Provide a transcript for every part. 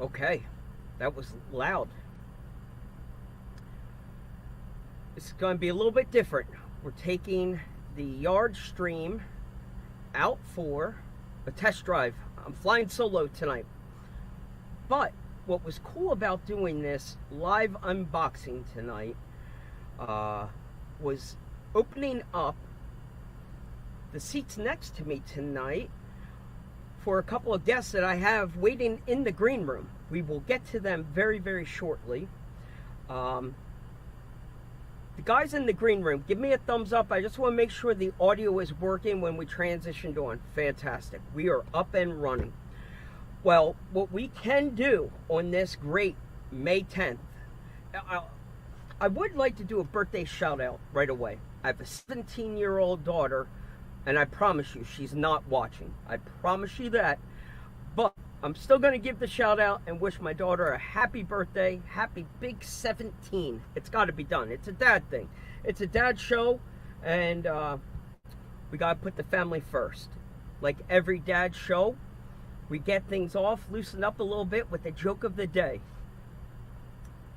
Okay, that was loud. It's going to be a little bit different. We're taking the Yardstream out for a test drive. I'm flying solo tonight. But what was cool about doing this live unboxing tonight was opening up the seats next to me tonight for a couple of guests that I have waiting in the green room. We will get to them very, very shortly. The guys in the green room, give me a thumbs up. I just want to make sure the audio is working when we transitioned on. Fantastic. We are up and running. Well, what we can do on this great May 10th, I would like to do a birthday shout out right away. I have a 17-year-old daughter, and I promise you, she's not watching. I promise you that. But I'm still going to give the shout out and wish my daughter a happy birthday. Happy big 17. It's got to be done. It's a dad thing. It's a dad show, and we got to put the family first. Like every dad show, we get things off, loosen up a little bit with the joke of the day.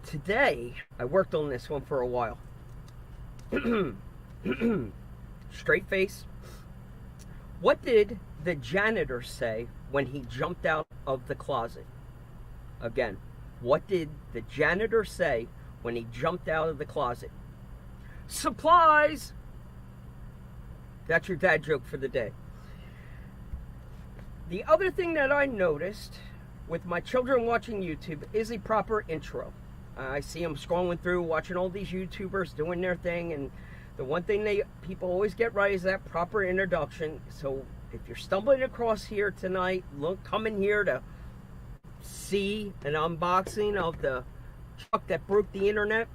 Today, I worked on this one for a while. Straight face. What did the janitor say when he jumped out of the closet? Again, what did the janitor say when he jumped out of the closet? Supplies! That's your dad joke for the day. The other thing that I noticed with my children watching YouTube is a proper intro. I see them scrolling through, watching all these YouTubers doing their thing, and the one thing people always get right is that proper introduction. So if you're stumbling across here tonight, coming here to see an unboxing of the truck that broke the internet,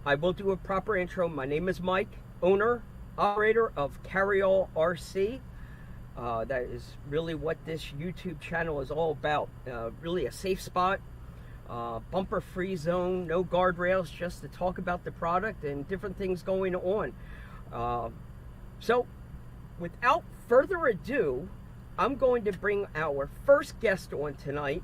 I will do a proper intro. My name is Mike, owner, operator of Carryall RC. That is really what this YouTube channel is all about. Really a safe spot, bumper-free zone, no guardrails, just to talk about the product and different things going on. So, without further ado, I'm going to bring our first guest on tonight.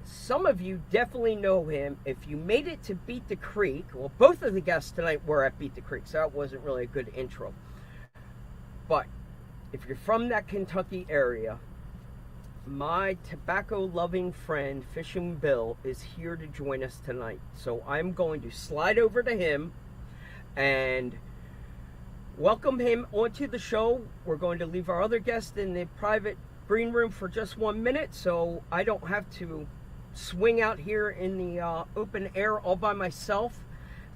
Some of you definitely know him. If you made it to Beat the Creek, well, both of the guests tonight were at Beat the Creek, so that wasn't really a good intro. But if you're from that Kentucky area, my tobacco-loving friend, Fishing Bill, is here to join us tonight. So I'm going to slide over to him and welcome him onto the show. We're going to leave our other guest in the private green room for just 1 minute, so I don't have to swing out here in the open air all by myself,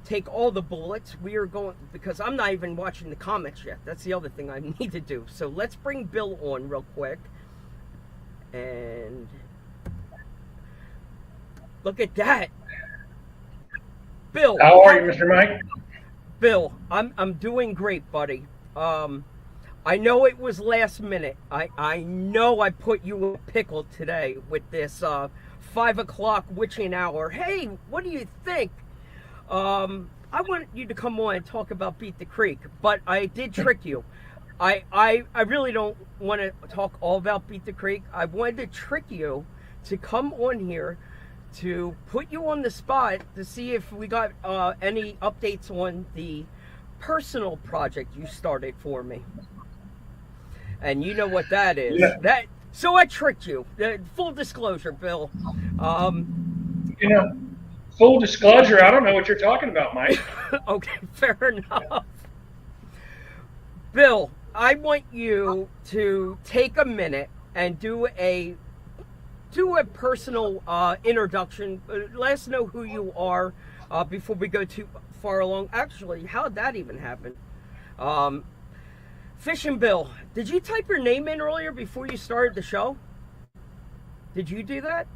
take all the bullets. We are going, because I'm not even watching the comics yet. That's the other thing I need to do. So let's bring Bill on real quick. And look at that. Bill. How are you, Mr. Mike? Bill, I'm doing great, buddy. I know it was last minute. I know I put you in a pickle today with this 5 o'clock witching hour. Hey, what do you think? I want you to come on and talk about Beat the Creek, but I did trick you. I really don't want to talk all about Beat the Creek. I wanted to trick you to come on here to put you on the spot to see if we got any updates on the personal project you started for me. And you know what that is. Yeah. So I tricked you. Full disclosure, Bill. Full disclosure, I don't know what you're talking about, Mike. Okay, fair enough. Bill, I want you to take a minute and do a personal introduction. Let us know who you are before we go too far along. Actually, how did that even happen? Fishing Bill, did you type your name in earlier before you started the show? Did you do that?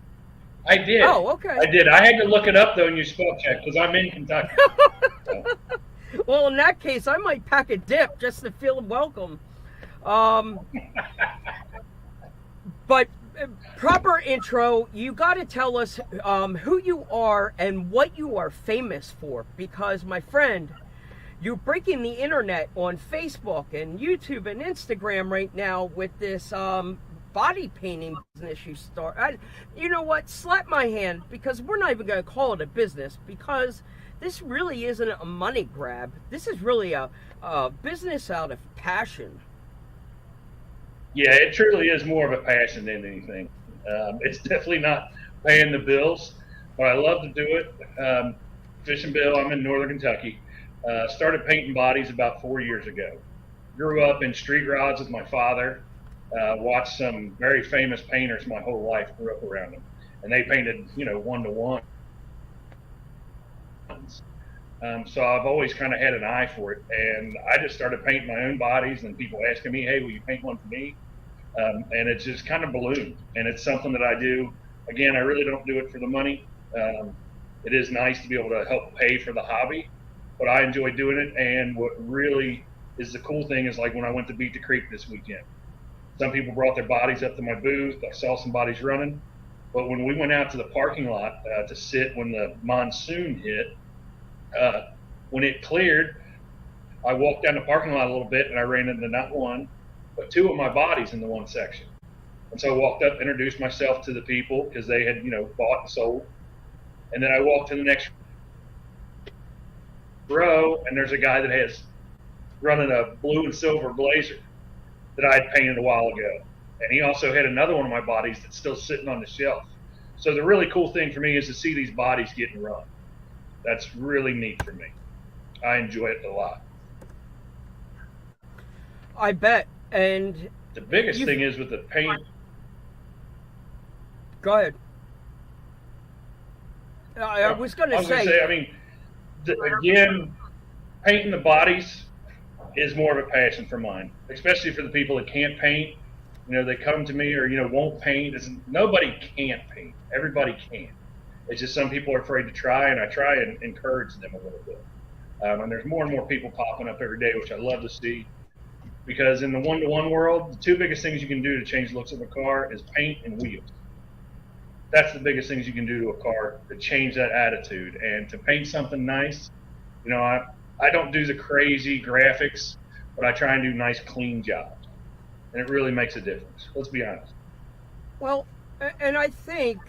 I did. Oh, okay. I did. I had to look it up, though, and you spell check, because I'm in Kentucky. Well, in that case, I might pack a dip just to feel welcome. But proper intro, you got to tell us who you are and what you are famous for. Because, my friend, you're breaking the internet on Facebook and YouTube and Instagram right now with this body painting business you start. You know what? Slap my hand, because we're not even going to call it a business, because this really isn't a money grab. This is really a business out of passion. Yeah, it truly is more of a passion than anything. It's definitely not paying the bills, but I love to do it. Fish and Bill, I'm in Northern Kentucky. Started painting bodies about 4 years ago. Grew up in street rods with my father. Watched some very famous painters my whole life. Grew up around them, and they painted, one-to-one. So I've always kind of had an eye for it, and I just started painting my own bodies, and people asking me, "Hey, will you paint one for me?" And it's just kind of ballooned, and it's something that I do. Again, I really don't do it for the money. It is nice to be able to help pay for the hobby, but I enjoy doing it. And what really is the cool thing is, like, when I went to Beat the Creek this weekend, some people brought their bodies up to my booth. I saw some bodies running, but when we went out to the parking lot to sit when the monsoon hit, when it cleared, I walked down the parking lot a little bit, and I ran into not one, but two of my bodies in the one section. And so I walked up, introduced myself to the people because they had, bought and sold. And then I walked to the next row, and there's a guy that has running a blue and silver blazer that I had painted a while ago. And he also had another one of my bodies that's still sitting on the shelf. So the really cool thing for me is to see these bodies getting run. That's really neat for me. I enjoy it a lot. I bet. And the biggest thing is with the paint. Go ahead. I was going to say. Again, painting the bodies is more of a passion for mine, especially for the people that can't paint. They come to me or, won't paint. Nobody can't paint. Everybody can. It's just some people are afraid to try, and I try and encourage them a little bit. And there's more and more people popping up every day, which I love to see. Because in the one-to-one world, the two biggest things you can do to change the looks of a car is paint and wheels. That's the biggest things you can do to a car to change that attitude. And to paint something nice, I don't do the crazy graphics, but I try and do nice, clean jobs. And it really makes a difference. Let's be honest. Well, and I think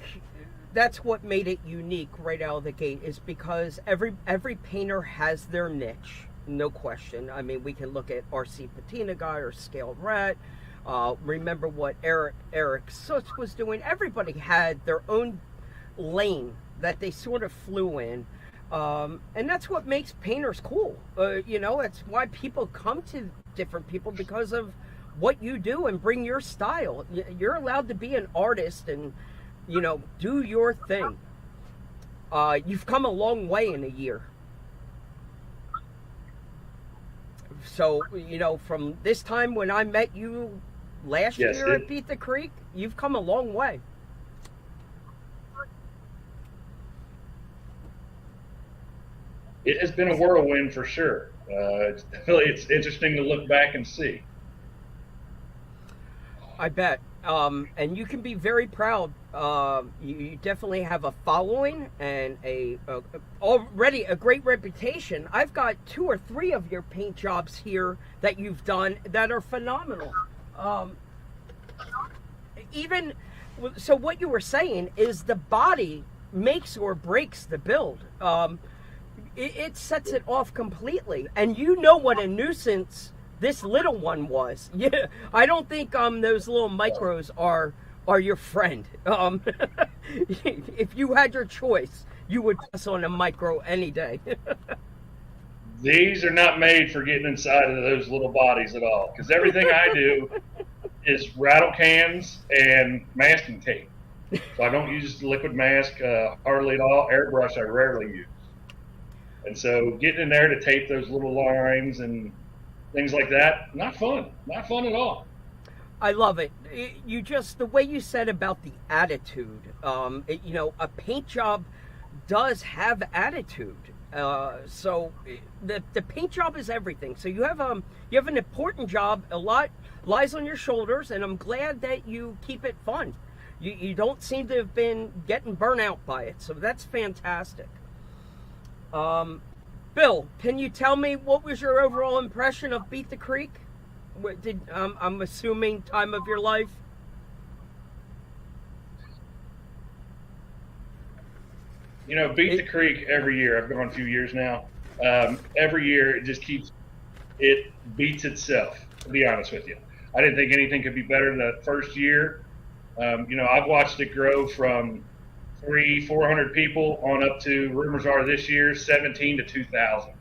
that's what made it unique right out of the gate, is because every painter has their niche, no question. I mean, we can look at RC Patina Guy or Scaled Rat. Remember what Eric Soot was doing. Everybody had their own lane that they sort of flew in. And that's what makes painters cool. It's why people come to different people, because of what you do and bring your style. You're allowed to be an artist and, do your thing. You've come a long way in a year. So, from this time when I met you last year at Beat the Creek, you've come a long way. It has been a whirlwind for sure. It's interesting to look back and see. I bet. And you can be very proud. You definitely have a following and already a great reputation. I've got 2 or 3 of your paint jobs here that you've done that are phenomenal. So what you were saying is the body makes or breaks the build. It sets it off completely. And you know what a nuisance this little one was. Yeah, I don't think those little micros are your friend. If you had your choice, you would pass on a micro any day. These are not made for getting inside of those little bodies at all, because everything I do is rattle cans and masking tape. So I don't use liquid mask hardly at all. Airbrush I rarely use. And so getting in there to tape those little lines and things like that, not fun at all. I love it. The way you said about the attitude, a paint job does have attitude. So the paint job is everything. So you have an important job. A lot lies on your shoulders, and I'm glad that you keep it fun. You don't seem to have been getting burnt out by it. So that's fantastic. Bill, can you tell me what was your overall impression of Beat the Creek? I'm assuming time of your life. Beat the Creek every year. I've gone a few years now. Every year it beats itself, to be honest with you. I didn't think anything could be better than that first year. I've watched it grow from 400 people on up to, rumors are this year, 17 to 2,000.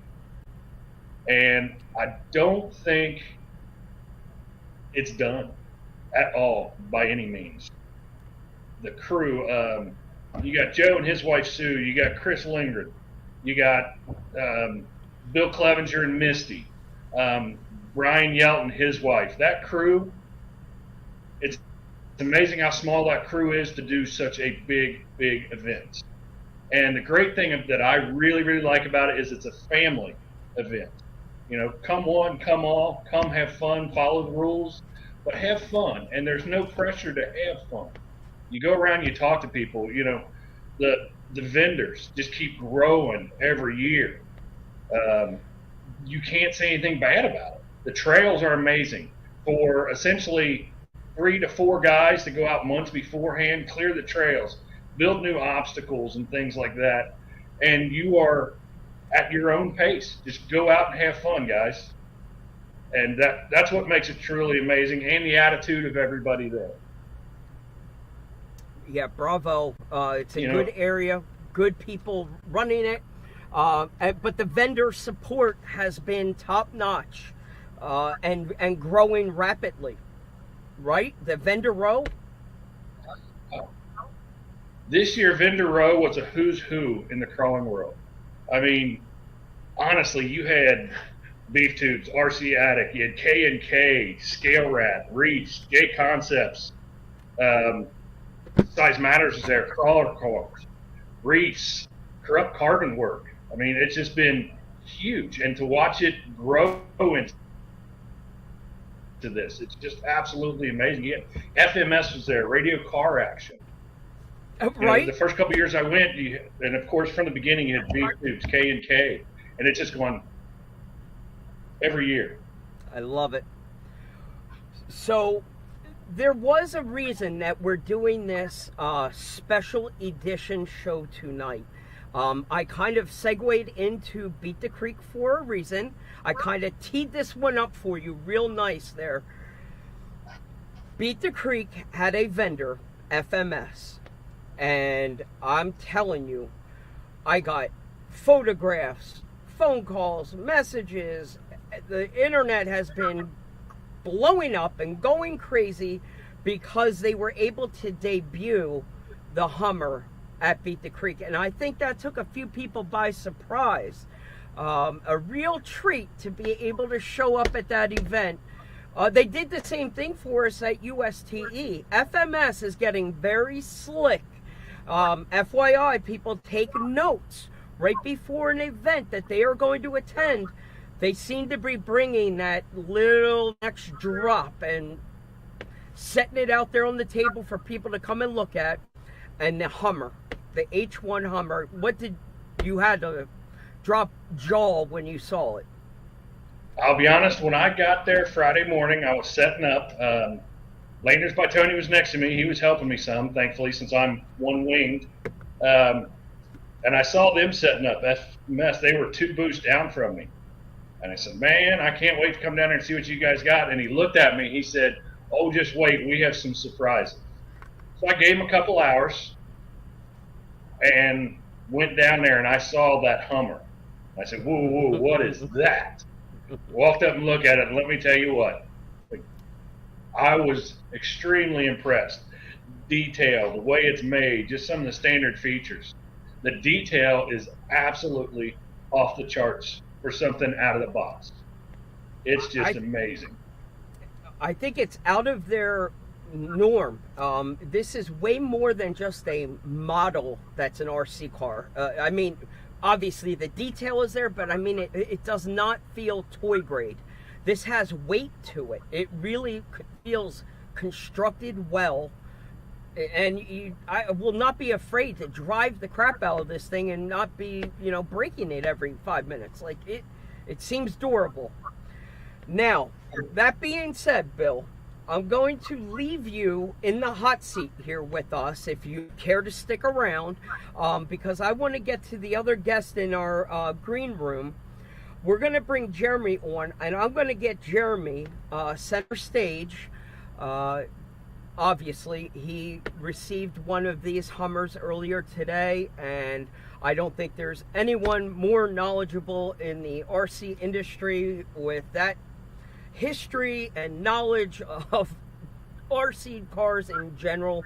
And I don't think it's done at all by any means. The crew, you got Joe and his wife Sue, you got Chris Lindgren, you got Bill Clevenger and Misty, Brian Yelton, his wife. That crew, it's amazing how small that crew is to do such a big event. And the great thing that I really, really like about it is it's a family event. Come one, come all, come have fun, follow the rules, but have fun. And there's no pressure to have fun. You go around, you talk to people, the vendors just keep growing every year. You can't say anything bad about it. The trails are amazing. For essentially 3 to 4 guys to go out months beforehand, clear the trails, build new obstacles and things like that. And you are at your own pace. Just go out and have fun, guys. And that's what makes it truly amazing, and the attitude of everybody there. Yeah, bravo. It's a good area, good people running it. But the vendor support has been top notch and growing rapidly, right? The vendor row? This year, vendor row was a who's who in the crawling world. I mean, honestly, you had Beef Tubes, RC Attic, you had K&K, Scale Rat, Reefs, J Concepts, Size Matters is there, Crawler Cars, Reefs, Corrupt Carbon Work. I mean, it's just been huge. And to watch it grow into this, it's just absolutely amazing. Yeah, FMS was there, Radio Car Action. Right. The first couple of years I went, and of course from the beginning you had Beef Tubes, K&K, and it's just going every year. I love it. So there was a reason that we're doing this special edition show tonight. I kind of segued into Beat the Creek for a reason. I kind of teed this one up for you real nice there. Beat the Creek had a vendor, FMS. And I'm telling you, I got photographs, phone calls, messages. The internet has been blowing up and going crazy because they were able to debut the Hummer at Beat the Creek. And I think that took a few people by surprise. A real treat to be able to show up at that event. They did the same thing for us at USTE. FMS is getting very slick. FYI, people take notes right before an event that they are going to attend. They seem to be bringing that little next drop and setting it out there on the table for people to come and look at. And the Hummer, the H1 Hummer, what did you had to drop jaw when you saw it? I'll be honest, when I got there Friday morning, I was setting up. Laners by Tony was next to me. He was helping me some, thankfully, since I'm one-winged. And I saw them setting up FMS. They were 2 booths down from me. And I said, man, I can't wait to come down there and see what you guys got. And he looked at me. He said, oh, just wait. We have some surprises. So I gave him a couple hours and went down there, and I saw that Hummer. I said, whoa, what is that? Walked up and looked at it, and let me tell you what. I was extremely impressed. Detail, the way it's made, just some of the standard features. The detail is absolutely off the charts for something out of the box. It's just amazing. I think it's out of their norm. This is way more than just a model that's an RC car. I mean, obviously the detail is there, but I mean, it does not feel toy grade. This has weight to it. It really feels constructed well. And I will not be afraid to drive the crap out of this thing and not be, breaking it every 5 minutes. Like, it seems durable. Now, that being said, Bill, I'm going to leave you in the hot seat here with us if you care to stick around, because I want to get to the other guest in our green room. We're going to bring Jeremy on, and I'm going to get Jeremy center stage. Obviously, he received one of these Hummers earlier today, and I don't think there's anyone more knowledgeable in the RC industry with that history and knowledge of RC cars in general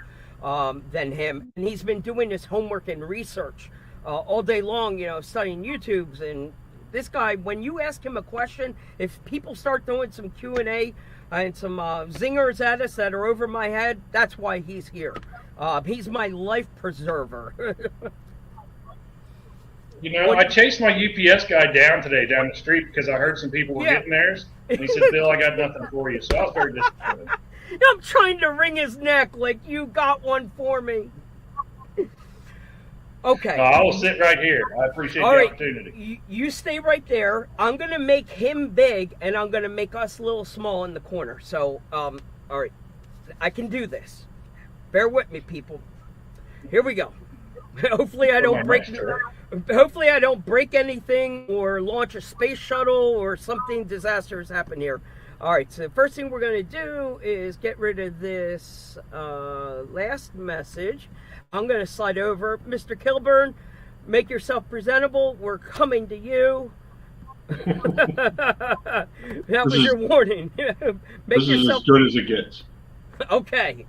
than him. And he's been doing his homework and research all day long, studying YouTubes. And this guy, when you ask him a question, if people start throwing some Q&A and some zingers at us that are over my head, that's why he's here. He's my life preserver. I chased my UPS guy down today down the street because I heard some people were getting theirs. And he said, Bill, I got nothing for you. So I was very disappointed. I'm trying to wring his neck like you got one for me. Okay. No, I will sit right here. I appreciate the opportunity. You stay right there. I'm going to make him big, and I'm going to make us a little small in the corner. So, all right. I can do this. Bear with me, people. Here we go. Hopefully I don't break anything or launch a space shuttle or something disastrous happen here. All right, so the first thing we're going to do is get rid of this last message. I'm going to slide over. Mr. Kilburn, make yourself presentable. We're coming to you. That was your warning. This is as good as it gets. Okay.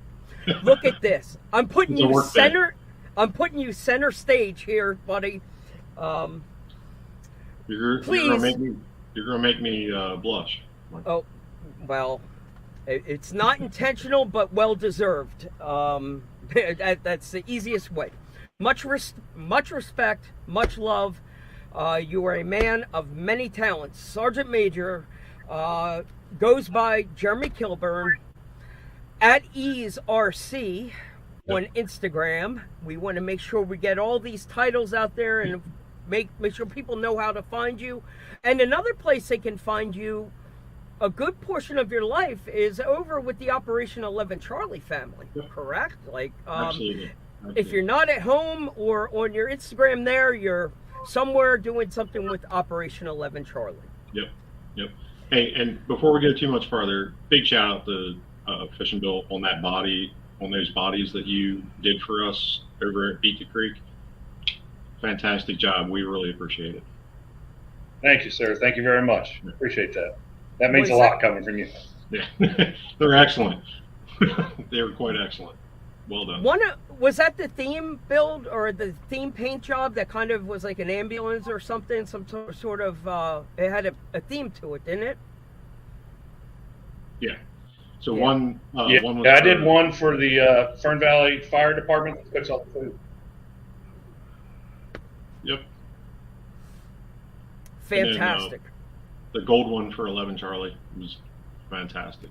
Look at this. I'm putting you center. I'm putting you center stage here, buddy. You're gonna make me blush. Oh, well, it's not intentional, but well deserved. That's the easiest way. Much respect, much love. You are a man of many talents. Sergeant Major goes by Jeremy Kilburn at Ease RC. On Instagram. We want to make sure we get all these titles out there and make sure people know how to find you. And another place they can find you, a good portion of your life is over with the Operation 11 Charlie family, correct? Like, Absolutely. If you're not at home or on your Instagram there, you're somewhere doing something with Operation 11 Charlie. Yep. Hey, and before we go too much further, big shout out to Fishing Bill on that body, on those bodies that you did for us over at Beat the Creek. Fantastic job. We really appreciate it. Thank you, sir. Thank you very much. Appreciate that. That means a lot coming from you. Yeah, they're excellent. They were quite excellent. Well done. Was that the theme build or the theme paint job that kind of was like an ambulance or something? Some sort of, it had a theme to it, didn't it? Yeah. So one was I did one for the Fern Valley Fire Department that cooks all the food. Yep. Fantastic. Then, the gold one for 11 Charlie was fantastic.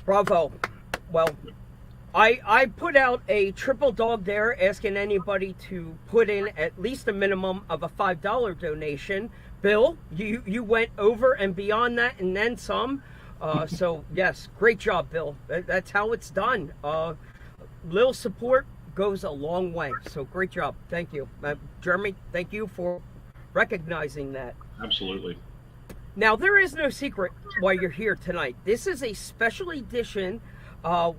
Bravo. Well, I put out a triple dog there asking anybody to put in at least a minimum of a $5 donation. Bill, you went over and beyond that and then some. So, yes, great job, Bill. That's how it's done. Little support goes a long way. So, great job. Thank you. Jeremy, thank you for recognizing that. Absolutely. Now, there is no secret why you're here tonight. This is a special edition.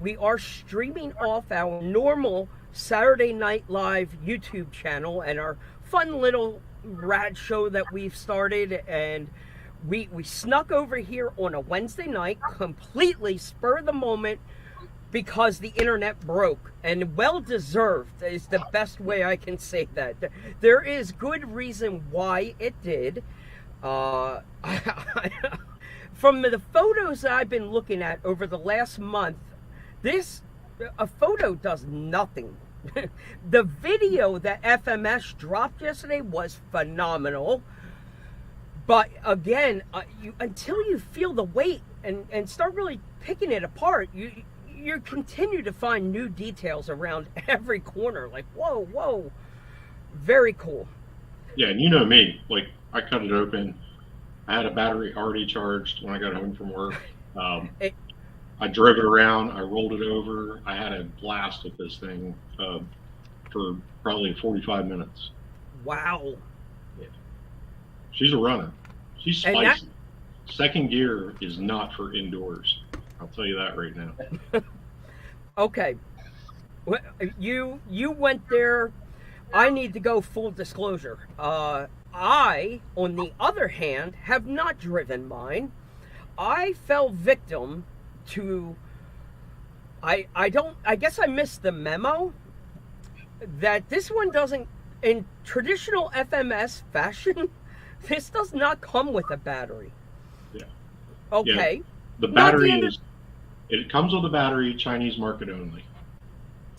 We are streaming off our normal Saturday Night Live YouTube channel and our fun little rad show that we've started, and we snuck over here on a Wednesday night, completely spur of the moment, because the internet broke, and well deserved is the best way I can say that. There is good reason why it did. From the photos that I've been looking at over the last month, a photo does nothing. The video that FMS dropped yesterday was phenomenal. But again, until you feel the weight and start really picking it apart, you continue to find new details around every corner. Like, whoa. Very cool. Yeah, and you know me. Like, I cut it open. I had a battery already charged when I got home from work. Um, It, I drove it around. I rolled it over. I had a blast with this thing for probably 45 minutes. wow. Yeah. She's a runner. She's And that, spicy. Second gear is not for indoors. I'll tell you that right now. okay. You went there. I need to go full disclosure. I, on the other hand, have not driven mine. I fell victim to. I don't. I guess I missed the memo that this one doesn't, in traditional FMS fashion, this does not come with a battery. Yeah. Okay. Yeah. The Not the battery end of- is. It comes with a battery, Chinese market only.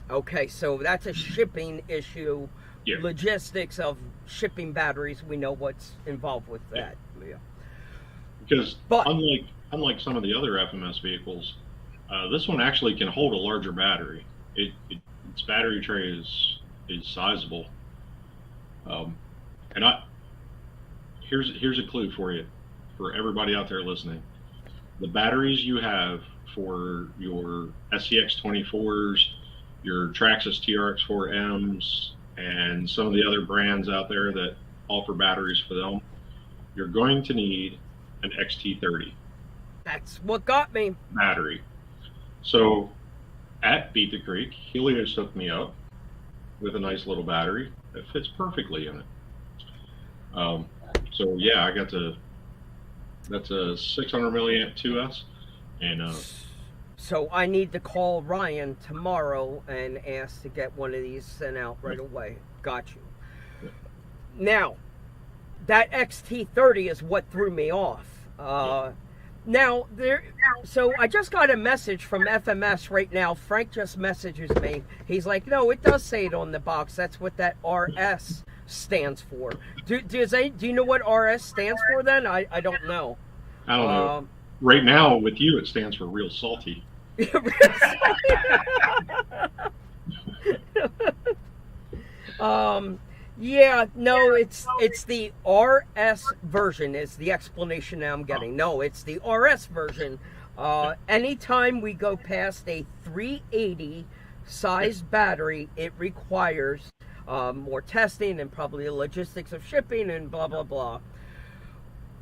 Okay, so that's a shipping issue. Yeah. Logistics of shipping batteries, we know what's involved with that. Yeah. Because But- unlike some of the other FMS vehicles, this one actually can hold a larger battery. Its battery tray is sizable. And here's a clue for you, for everybody out there listening. The batteries you have for your SCX 24s, your Traxxas TRX4Ms, and some of the other brands out there that offer batteries for them, you're going to need an XT30 That's what got me. battery. So at Beat the Creek, Helios hooked me up with a nice little battery that fits perfectly in it. So yeah, I got that's a 600 milliamp 2S, and So I need to call Ryan tomorrow and ask to get one of these sent out right away. Got you. Yeah. Now, that XT30 is what threw me off. Now so I just got a message from FMS right now. Frank just messages me. He's like, "No, it does say it on the box. That's what that RS stands for." Do you know what RS stands for? Then I don't know. I don't know. Right now with you, it stands for real salty. Yeah, no, it's the RS version is the explanation I'm getting. No, it's the RS version. Anytime we go past a 380 size battery, it requires more testing and probably the logistics of shipping and blah blah blah.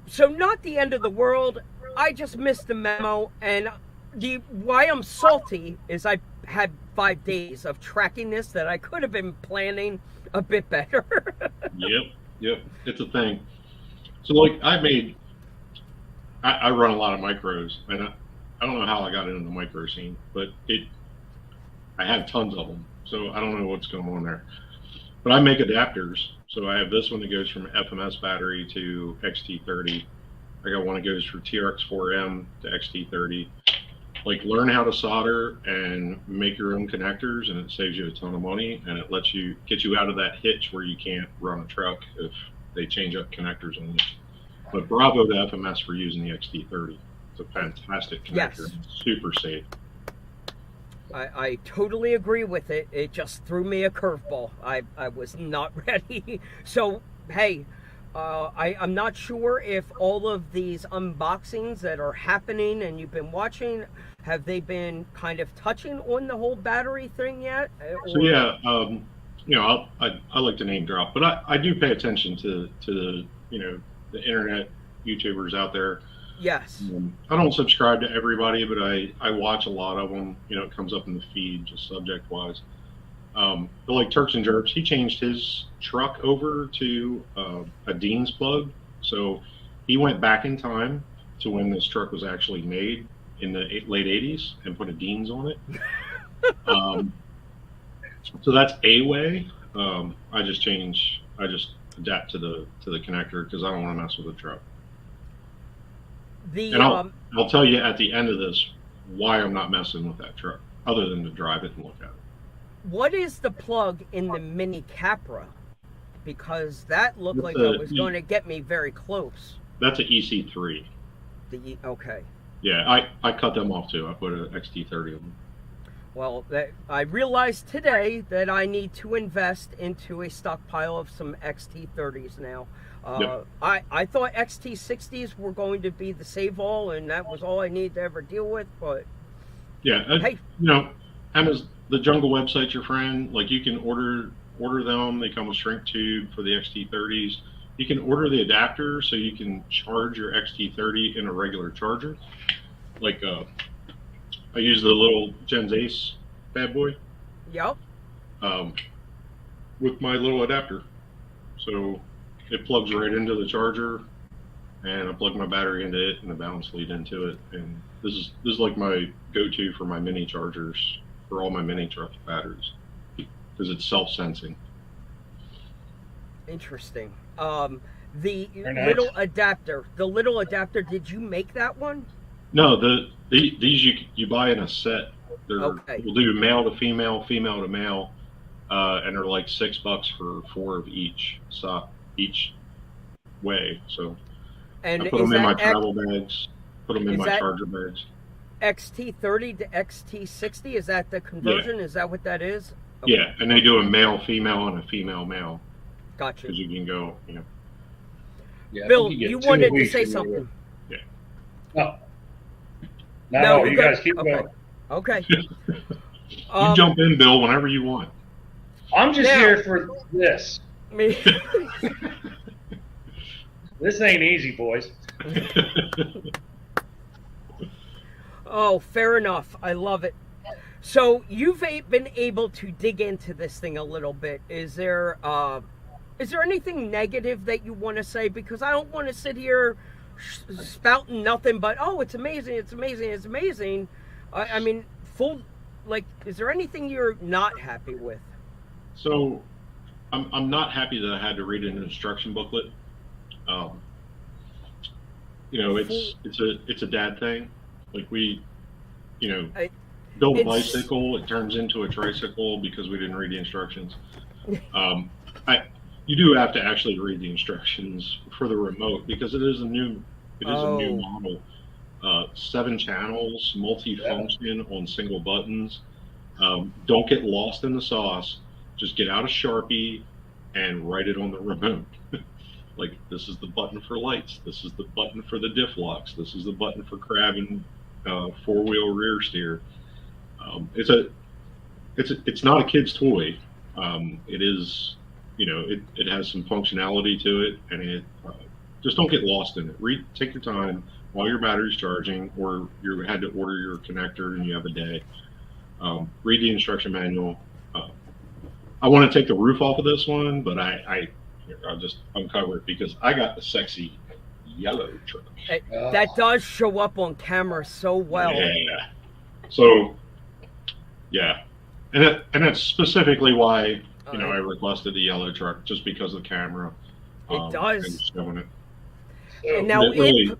So not the end of the world. I just missed the memo, and why I'm salty is I had 5 days of tracking this that I could have been planning a bit better. Yep, it's a thing. So like I run a lot of micros, and I don't know how I got into the micro scene, but I have tons of them, so I don't know what's going on there. But I make adapters, so I have this one that goes from FMS battery to XT30. I got one that goes from TRX4M to XT30. Like, learn how to solder and make your own connectors, and it saves you a ton of money, and it lets you get you out of that hitch where you can't run a truck if they change up connectors on you. But bravo to FMS for using the XT30. It's a fantastic connector. Yes. Super safe. I totally agree with it. It just threw me a curveball. I was not ready. So, hey, I'm not sure if all of these unboxings that are happening and you've been watching, have they been kind of touching on the whole battery thing yet? So yeah, I like to name drop, but I do pay attention to the the internet YouTubers out there. Yes. I don't subscribe to everybody, but I watch a lot of them. It comes up in the feed just subject wise. But like Turks and Jerks, he changed his truck over to a Dean's plug. So he went back in time to when this truck was actually made in the late 80s and put a Dean's on it. So that's a way. I just adapt to the connector because I don't want to mess with the truck. And I'll tell you at the end of this why I'm not messing with that truck, other than to drive it and look at it. What is the plug in the Mini Capra? Because that looked like it was going to get me very close. That's an EC3. Okay. Yeah, I cut them off too. I put an XT30 on them. Well, I realized today that I need to invest into a stockpile of some XT30s now. Yep. I thought XT60s were going to be the save all, and that was all I need to ever deal with. But Yeah, hey, you know, Amazon, the Jungle website's your friend. Like you can order them. They come with shrink tube for the XT30s. You can order the adapter so you can charge your XT30 in a regular charger. Like I use the little Gens Ace bad boy yep. um, with my little adapter. So it plugs right into the charger, and I plug my battery into it and the balance lead into it. And this is like my go-to for my mini chargers for all my mini truck batteries because it's self-sensing. Interesting. The Very nice. the little adapter. Did you make that one? No, these you buy in a set. They're Okay. We'll do male to female, female to male, and they're like $6 for 4 of each way. So And I put is them in my that travel bags, put them in is my that- charger bags. XT30 to XT60? Is that the conversion? Is that what that is? Okay. Yeah, and they do a male female and a female male Gotcha. because you can go, you know. Yeah, I Bill, think get you 2 wanted to weeks say in there. something. No, No, you we're guys good. keep Okay. going. Okay. You jump in, Bill, whenever you want. I'm just Now- here for this. Me. This ain't easy, boys. Oh, fair enough. I love it. So you've been able to dig into this thing a little bit. Is there anything negative that you want to say? Because I don't want to sit here spouting nothing but, oh, it's amazing, it's amazing, it's amazing. I mean, is there anything you're not happy with? So I'm not happy that I had to read an instruction booklet. You know, it's a dad thing. Like we, you know, build a bicycle, it turns into a tricycle because we didn't read the instructions. You do have to actually read the instructions for the remote because it is a new model. 7 channels, multi-function on single buttons. Don't get lost in the sauce. Just get out a Sharpie and write it on the remote. Like, this is the button for lights. This is the button for the diff locks. This is the button for crabbing 4-wheel rear steer. It's not a kid's toy. It is, you know, it has some functionality to it, and it just don't get lost in it. Take your time while your battery's charging, or you had to order your connector and you have a day. Read the instruction manual. I want to take the roof off of this one, but I'll just uncover it because I got the sexy yellow truck. That does show up on camera so well. Yeah. So, yeah, and that's specifically why I requested the yellow truck, just because of the camera. It does. And showing it. And now really,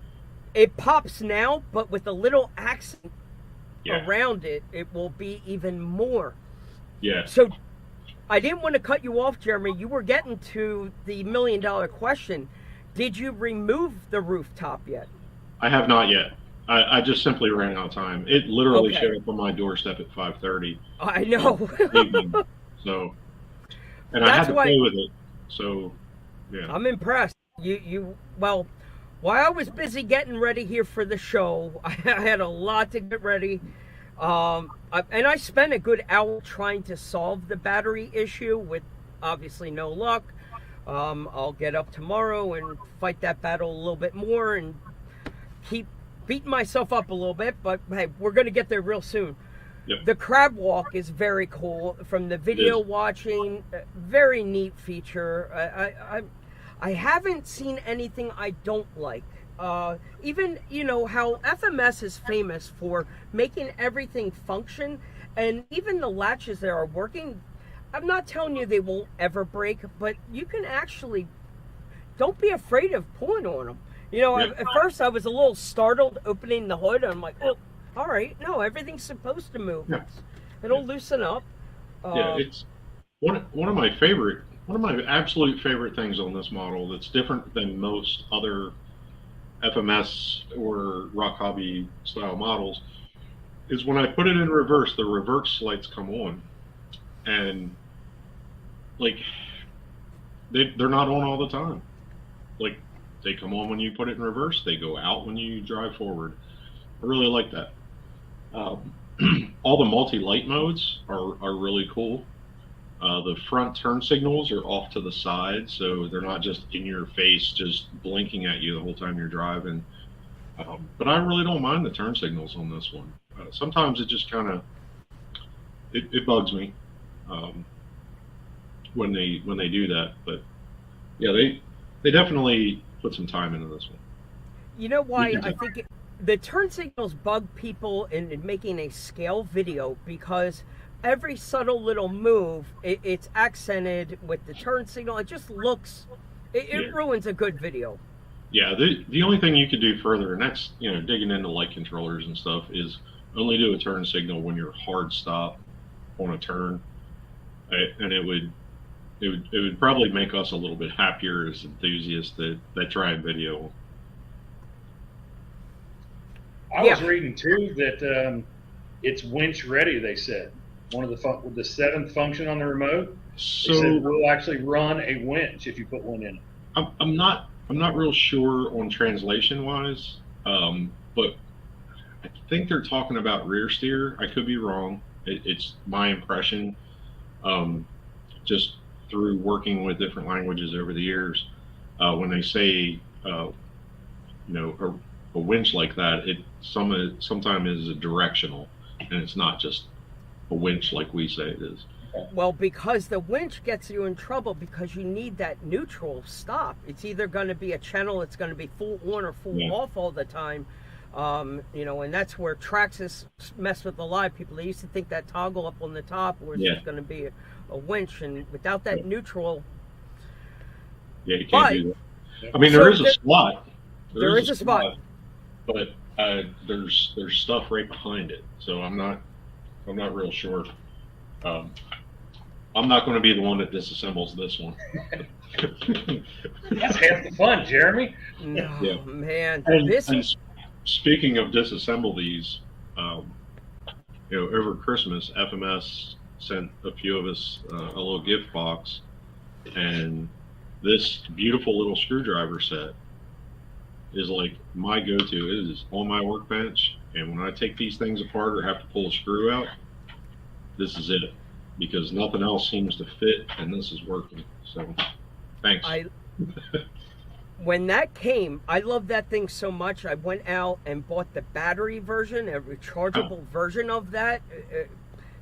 it pops now, but with a little accent yeah, around it, it will be even more. yeah. So I didn't want to cut you off, Jeremy. You were getting to the $1 million question. Did you remove the rooftop yet? I have not yet. I just simply ran out of time. It literally Okay. showed up on my doorstep at 5:30. I know. evening. So, and I had That's to why- play with it. So, yeah. I'm impressed. Well, while I was busy getting ready here for the show, I had a lot to get ready. And I spent a good hour trying to solve the battery issue with obviously no luck. I'll get up tomorrow and fight that battle a little bit more and keep beating myself up a little bit, but hey, we're going to get there real soon. Yep. The crab walk is very cool. From the video watching, very neat feature. I haven't seen anything I don't like. Even, how FMS is famous for making everything function, and even the latches that are working, I'm not telling you they won't ever break, but you can actually, don't be afraid of pulling on them. At first I was a little startled opening the hood, and I'm like, oh, all right, no, everything's supposed to move. Yeah. It'll loosen up. Yeah, it's one of my absolute favorite things on this model that's different than most other FMS or Rock Hobby style models is when I put it in reverse, the reverse lights come on, and like they're not on all the time. Like they come on when you put it in reverse, they go out when you drive forward. I really like that. All the multi-light modes are really cool. The front turn signals are off to the side, so they're not just in your face, just blinking at you the whole time you're driving. But I really don't mind the turn signals on this one. Sometimes it just kind of it bugs me when they do that. But yeah, they definitely put some time into this one. You know why I think the turn signals bug people in making a scale video, because every subtle little move, it's accented with the turn signal. It just looks, it ruins a good video. Yeah, the only thing you could do further, and that's digging into light controllers and stuff, is only do a turn signal when you're hard stop on a turn, and it would probably make us a little bit happier as enthusiasts that try and video. I was reading too that it's winch ready. They said one of the seventh function on the remote. So they said we'll actually run a winch if you put one in it. I'm not real sure on translation wise, but I think they're talking about rear steer. I could be wrong. It's my impression, just through working with different languages over the years. When they say, a winch like that, it sometimes is a directional, and it's not just a winch like we say it is. Well, because the winch gets you in trouble because you need that neutral stop. It's either going to be a channel that's going to be full on or full off all the time. And that's where Traxxas mess with a lot of people. They used to think that toggle up on the top was just going to be a winch, and without that neutral. Yeah, you can't do that. I mean, there is a spot. There is a spot. But there's stuff right behind it, so I'm not real sure. I'm not going to be the one that disassembles this one. That's half the fun, Jeremy. No, man. And speaking of disassemble these, over Christmas, FMS sent a few of us a little gift box, and this beautiful little screwdriver set is like my go-to. It is on my workbench, and when I take these things apart or have to pull a screw out, this is it, because nothing else seems to fit, and this is working. So thanks. When that came, I love that thing so much. I went out and bought the battery version, a rechargeable version of that.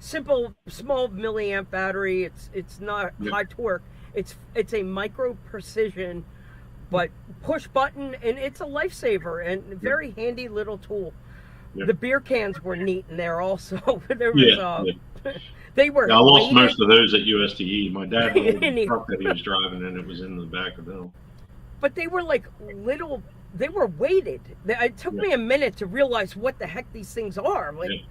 Simple, small milliamp battery. It's not high torque. It's a micro precision, but push button, and it's a lifesaver and very handy little tool. The beer cans were neat in there also. There was they were. I lost most of those at USTE. My dad had a truck that he was driving, and it was in the back of them. But they were like little. They were weighted. It took me a minute to realize what the heck these things are. Like,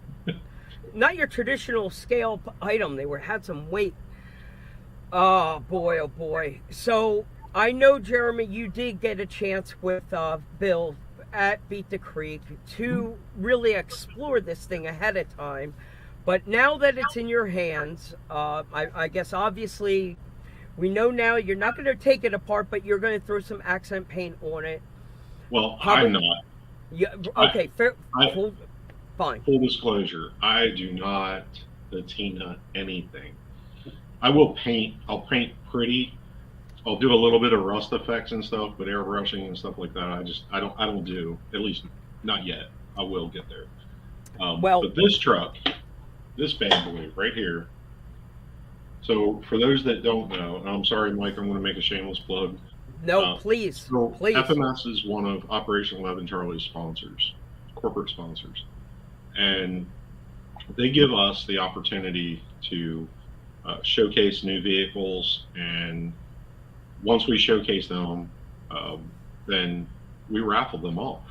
not your traditional scale item. They had some weight. Oh boy. So I know, Jeremy, you did get a chance with Bill at Beat the Creek to really explore this thing ahead of time. But now that it's in your hands, I guess obviously we know now you're not going to take it apart, but you're going to throw some accent paint on it. Well, I'm not. Yeah. Okay. Fine. Full disclosure: I do not patina anything. I will paint. I'll paint pretty. I'll do a little bit of rust effects and stuff, but airbrushing and stuff like that, I don't do, at least not yet. I will get there. But this truck, this bad boy right here. So for those that don't know, and I'm sorry, Mike, I'm going to make a shameless plug. No, please. FMS is one of Operation 11 Charlie's sponsors, corporate sponsors, and they give us the opportunity to showcase new vehicles, and once we showcase them, then we raffle them off.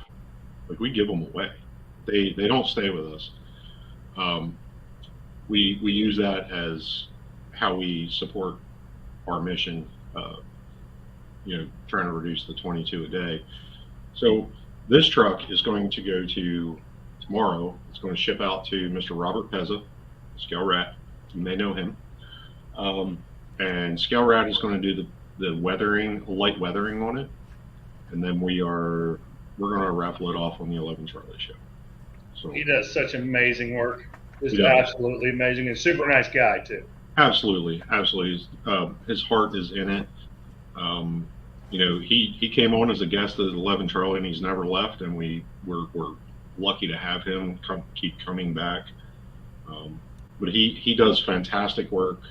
Like, we give them away. They don't stay with us. We use that as how we support our mission, trying to reduce the 22 a day. So this truck is going to go to tomorrow. It's going to ship out to Mr. Robert Pezza, Scale Rat. You may know him. And Scale Rat is going to do the weathering, light weathering on it, and then we're going to raffle it off on the 11 Charlie show. So He does such amazing work. Just He does. absolutely amazing, and super nice guy too. absolutely. His heart is in it. He came on as a guest at 11 Charlie, and he's never left, and we're lucky to have him keep coming back. But he does fantastic work,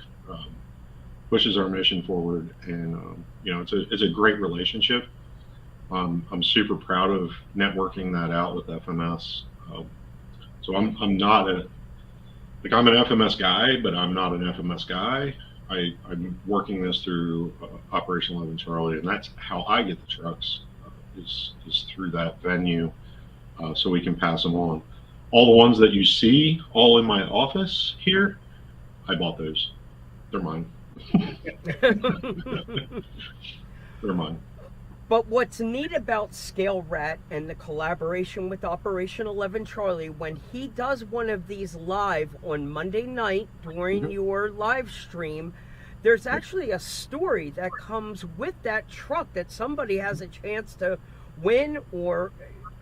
pushes our mission forward, and it's a great relationship. I'm super proud of networking that out with FMS. So I'm not I'm an FMS guy, but I'm not an FMS guy. I'm working this through Operation 11 Charlie, and that's how I get the trucks, is through that venue, so we can pass them on. All the ones that you see all in my office here, I bought those. They're mine. They're mine. But what's neat about Scale Rat and the collaboration with Operation 11 Charlie, when he does one of these live on Monday night during your live stream, there's actually a story that comes with that truck that somebody has a chance to win. Or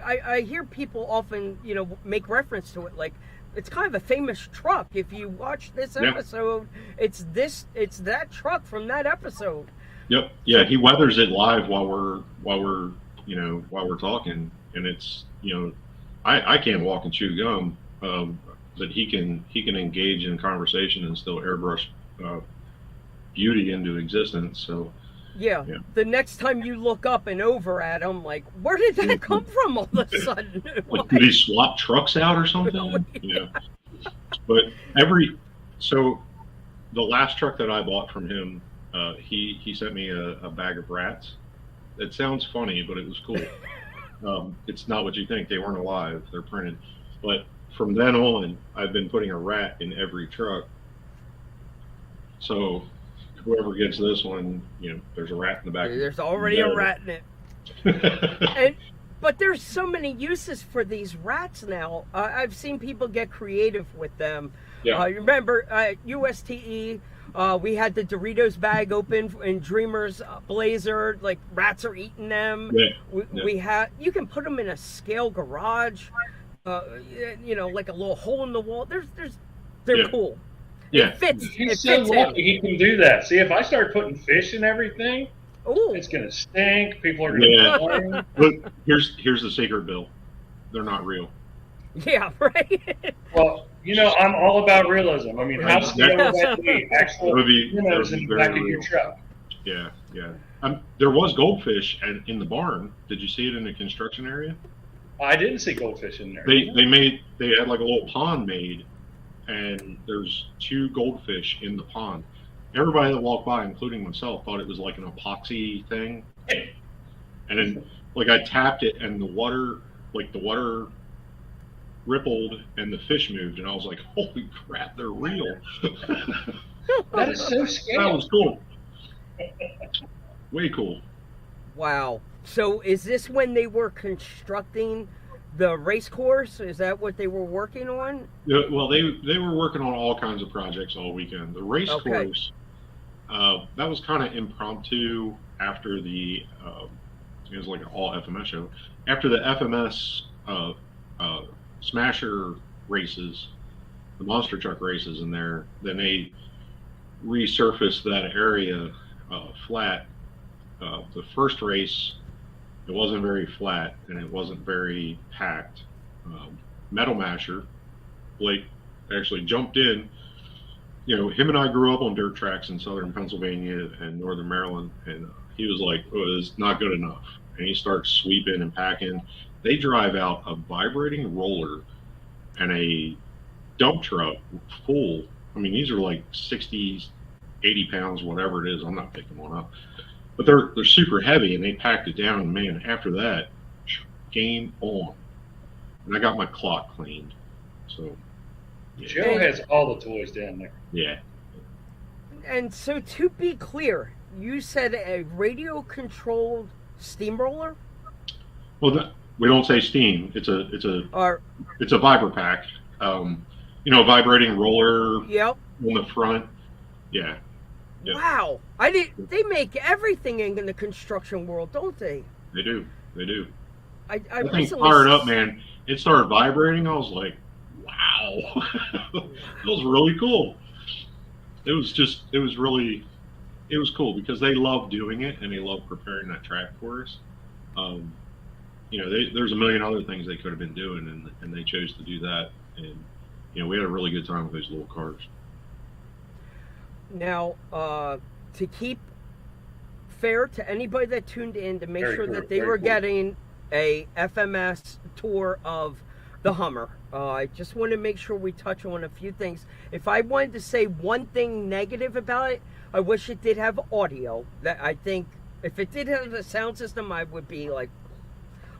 I hear people often, make reference to it like it's kind of a famous truck. If you watch this episode, it's that truck from that episode. Yep. Yeah, he weathers it live while we're talking, and it's I can't walk and chew gum, but he can engage in conversation and still airbrush beauty into existence. So yeah, the next time you look up and over at him, like, where did that come from all of a sudden? Like, did he swap trucks out or something? Yeah. But so the last truck that I bought from him, he sent me a bag of rats. It sounds funny, but it was cool. It's not what you think. They weren't alive. They're printed. But from then on, I've been putting a rat in every truck. So whoever gets this one, there's a rat in the back. There's already a rat in it. But there's so many uses for these rats now. I've seen people get creative with them. Yeah. Remember, USTE, we had the Doritos bag open in Dreamer's Blazer. Like, rats are eating them. Yeah. We had, you can put them in a scale garage, like a little hole in the wall. They're cool. Yeah. It fits. He's so lucky he can do that. See, if I start putting fish in everything, Ooh. it's going to stink. People are going to complain. Look, here's the secret, Bill. They're not real. Yeah, right. Well, I'm all about realism. I mean, how scale would that be? Actual minnows in the back of your truck. Yeah. There was goldfish in the barn. Did you see it in the construction area? I didn't see goldfish in there. They had like a little pond made, and there's 2 goldfish in the pond. Everybody that walked by, including myself, thought it was like an epoxy thing. And then, I tapped it, and the water rippled, and the fish moved, and I was like, "Holy crap, they're real!" That is so scary. That was cool. Way cool. Wow. So is this when they were constructing the race course? Is that what they were working on? Yeah, well, they were working on all kinds of projects all weekend. The race course, that was kind of impromptu after the, it was like an all FMS show. After the FMS Smasher races, the monster truck races in there, then they resurfaced that area flat. The first race, it wasn't very flat and it wasn't very packed. Metal Masher, Blake, actually jumped in. Him and I grew up on dirt tracks in southern Pennsylvania and northern Maryland, and he was like, "Oh, it's not good enough." And he starts sweeping and packing. They drive out a vibrating roller and a dump truck full. I mean, these are like 60, 80 pounds, whatever it is. I'm not picking one up. But they're super heavy, and they packed it down. And man, after that, game on. And I got my clock cleaned. So, yeah. Joe has all the toys down there. Yeah. And so, to be clear, you said a radio-controlled steamroller? Well, we don't say steam. It's a Or vibra pack. Vibrating roller yep. on the front. Yeah. Yeah. Wow. They make everything in the construction world, don't they? They do. They do. I That thing recently fired up, man. It started vibrating. I was like, wow. That was really cool. It was cool because they love doing it and they love preparing that track for us. There's a million other things they could have been doing, and they chose to do that. And we had a really good time with those little cars. Now, to keep fair to anybody that tuned in, to make sure that they were getting a FMS tour of the Hummer, I just want to make sure we touch on a few things. If I wanted to say one thing negative about it, I wish it did have audio. That I think if it did have a sound system, I would be like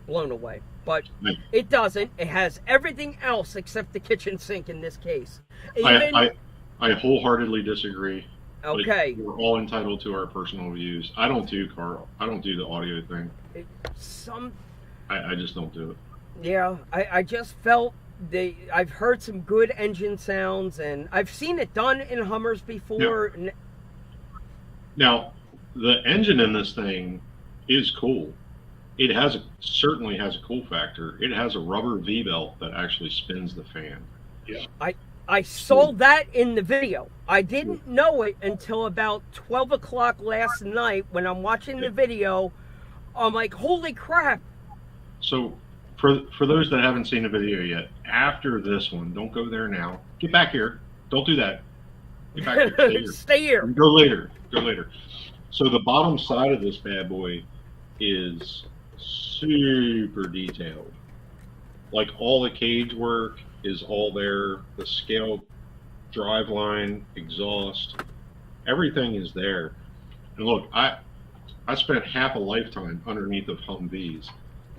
blown away. But it doesn't. It has everything else except the kitchen sink in this case. I wholeheartedly disagree. Okay. We're all entitled to our personal views. I don't do the audio thing. I just don't do it. Yeah, I just felt I've heard some good engine sounds, and I've seen it done in Hummers before. Yeah. Now, the engine in this thing is cool. It certainly has a cool factor. It has a rubber V-belt that actually spins the fan. Yeah. I saw that in the video. I didn't know it until about 12 o'clock last night when I'm watching the video. I'm like, holy crap. So for those that haven't seen the video yet, after this one, don't go there now. Get back here. Don't do that. Get back here. Stay here. Stay here. Go later. So the bottom side of this bad boy is super detailed. Like all the cage work is all there. The scale, drive line, exhaust, everything is there. And look, I spent half a lifetime underneath of Humvees.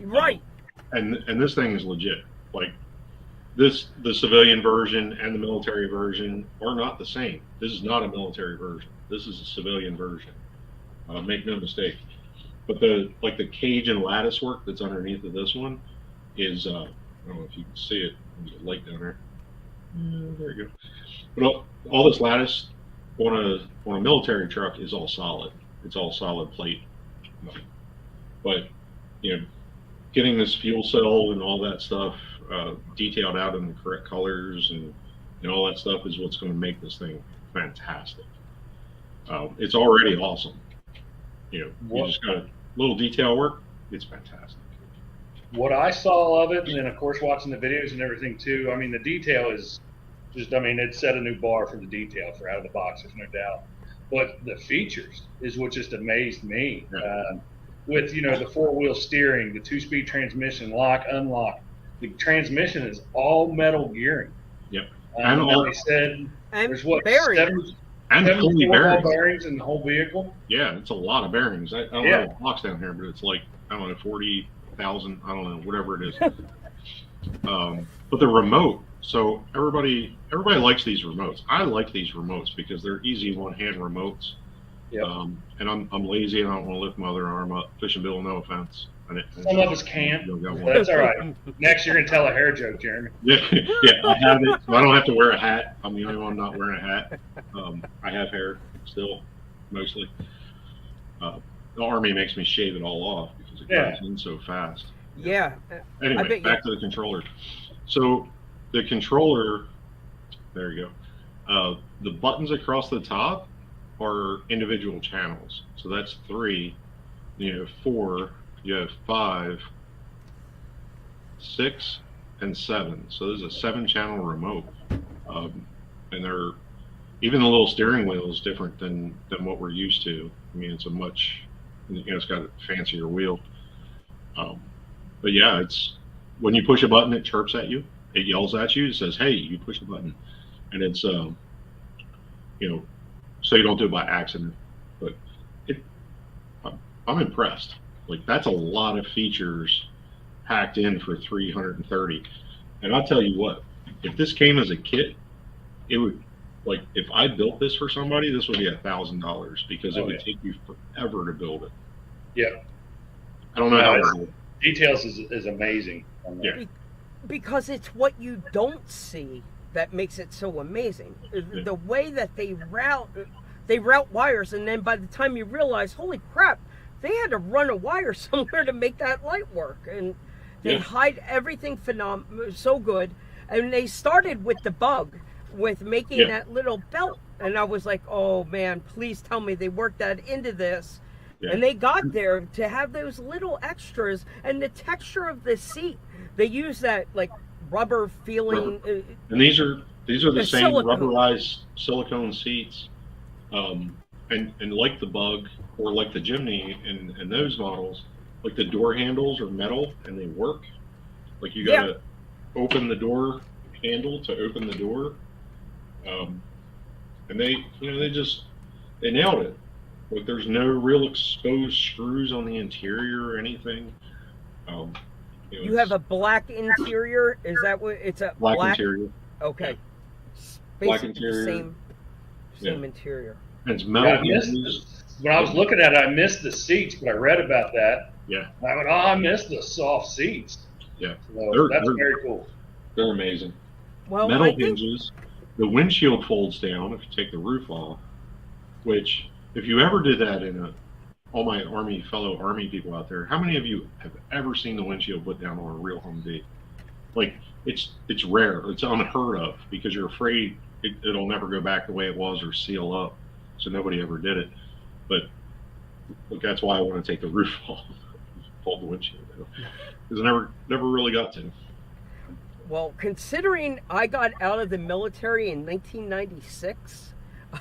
Right. And this thing is legit. Like the civilian version and the military version are not the same. This is not a military version. This is a civilian version. Make no mistake. But the cage and lattice work that's underneath of this one is I don't know if you can see it. There's a light down there. There you go. But all this lattice on a military truck is all solid. It's all solid plate. But getting this fuel cell and all that stuff detailed out in the correct colors and all that stuff is what's going to make this thing fantastic. It's already awesome. You just got a little detail work. It's fantastic. What I saw of it, and then of course watching the videos and everything too, I mean the detail is just, it set a new bar for the detail for out of the box, there's no doubt. But the features is what just amazed me. Yeah. With the 4-wheel steering, the 2-speed transmission, lock, unlock. The transmission is all metal gearing. Yep. And they said there's bearings. And fully bearings in the whole vehicle. Yeah, it's a lot of bearings. I don't have a box down here, but it's like 40,000. I don't know, whatever it is. But the remote. So everybody likes these remotes. I like these remotes because they're easy one-hand remotes. Yep. And I'm lazy and I don't want to lift my other arm up. Fishing Bill, no offense. Some of us can't. That's all right. Next, you're gonna tell a hair joke, Jeremy. Yeah, I have it. So I don't have to wear a hat. I'm the only one not wearing a hat. I have hair still, mostly. The Army makes me shave it all off because it grows in so fast. Yeah. Anyway, back to the controller. So the controller, there you go. The buttons across the top are individual channels. So that's 3. You have 4. You have 5, 6, and 7. So there's a 7-channel remote, and they're even the little steering wheel is different than what we're used to. I mean, it's a much, it's got a fancier wheel. But yeah, it's when you push a button, it chirps at you. It yells at you. It says, "Hey, you push the button," and it's so you don't do it by accident. But I'm impressed. Like, that's a lot of features packed in for 330. And I'll tell you what, if this came as a kit, it would, like, if I built this for somebody, this would be $1,000 because it would take you forever to build it. Yeah. I don't know how. Details is amazing. Yeah. Because it's what you don't see that makes it so amazing. The way that they route wires, and then by the time you realize, holy crap, they had to run a wire somewhere to make that light work, and they hide everything so good. And they started with the bug, with making that little belt, and I was like, oh man, please tell me they worked that into this. And they got there to have those little extras, and the texture of the seat. They use that like rubber feeling. And these are the same silicone. rubberized silicone seats, and like the Bug or like the Jimny and those models, like the door handles are metal and they work. Like you gotta open the door handle to open the door, and they nailed it. Like there's no real exposed screws on the interior or anything. You have a black interior. Is that what it's a black interior? Okay. Black interior. Same interior. And it's metal. When I was looking at it, I missed the seats, but I read about that. Yeah. And I went, oh, I missed the soft seats. Yeah. So that's very cool. They're amazing. Well, metal hinges. The windshield folds down if you take the roof off. Which, if you ever did that all my fellow Army people out there, how many of you have ever seen the windshield put down on a real Humvee? Like, it's rare. It's unheard of because you're afraid it'll never go back the way it was or seal up. So nobody ever did it. But look, that's why I want to take the roof off, fold the windshield down, because I never really got to. Well, considering I got out of the military in 1996,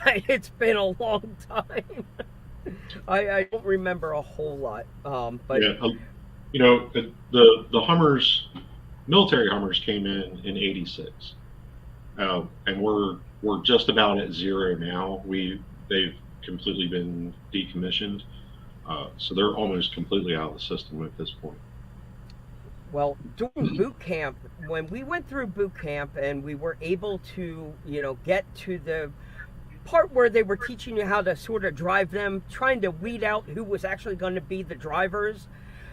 it's been a long time. I don't remember a whole lot, but the Hummers, military Hummers came in '86, and we're just about at zero now. They've completely been decommissioned, so they're almost completely out of the system at this point. Well, during boot camp, when we went through boot camp and we were able to, get to the part where they were teaching you how to sort of drive them, trying to weed out who was actually going to be the drivers,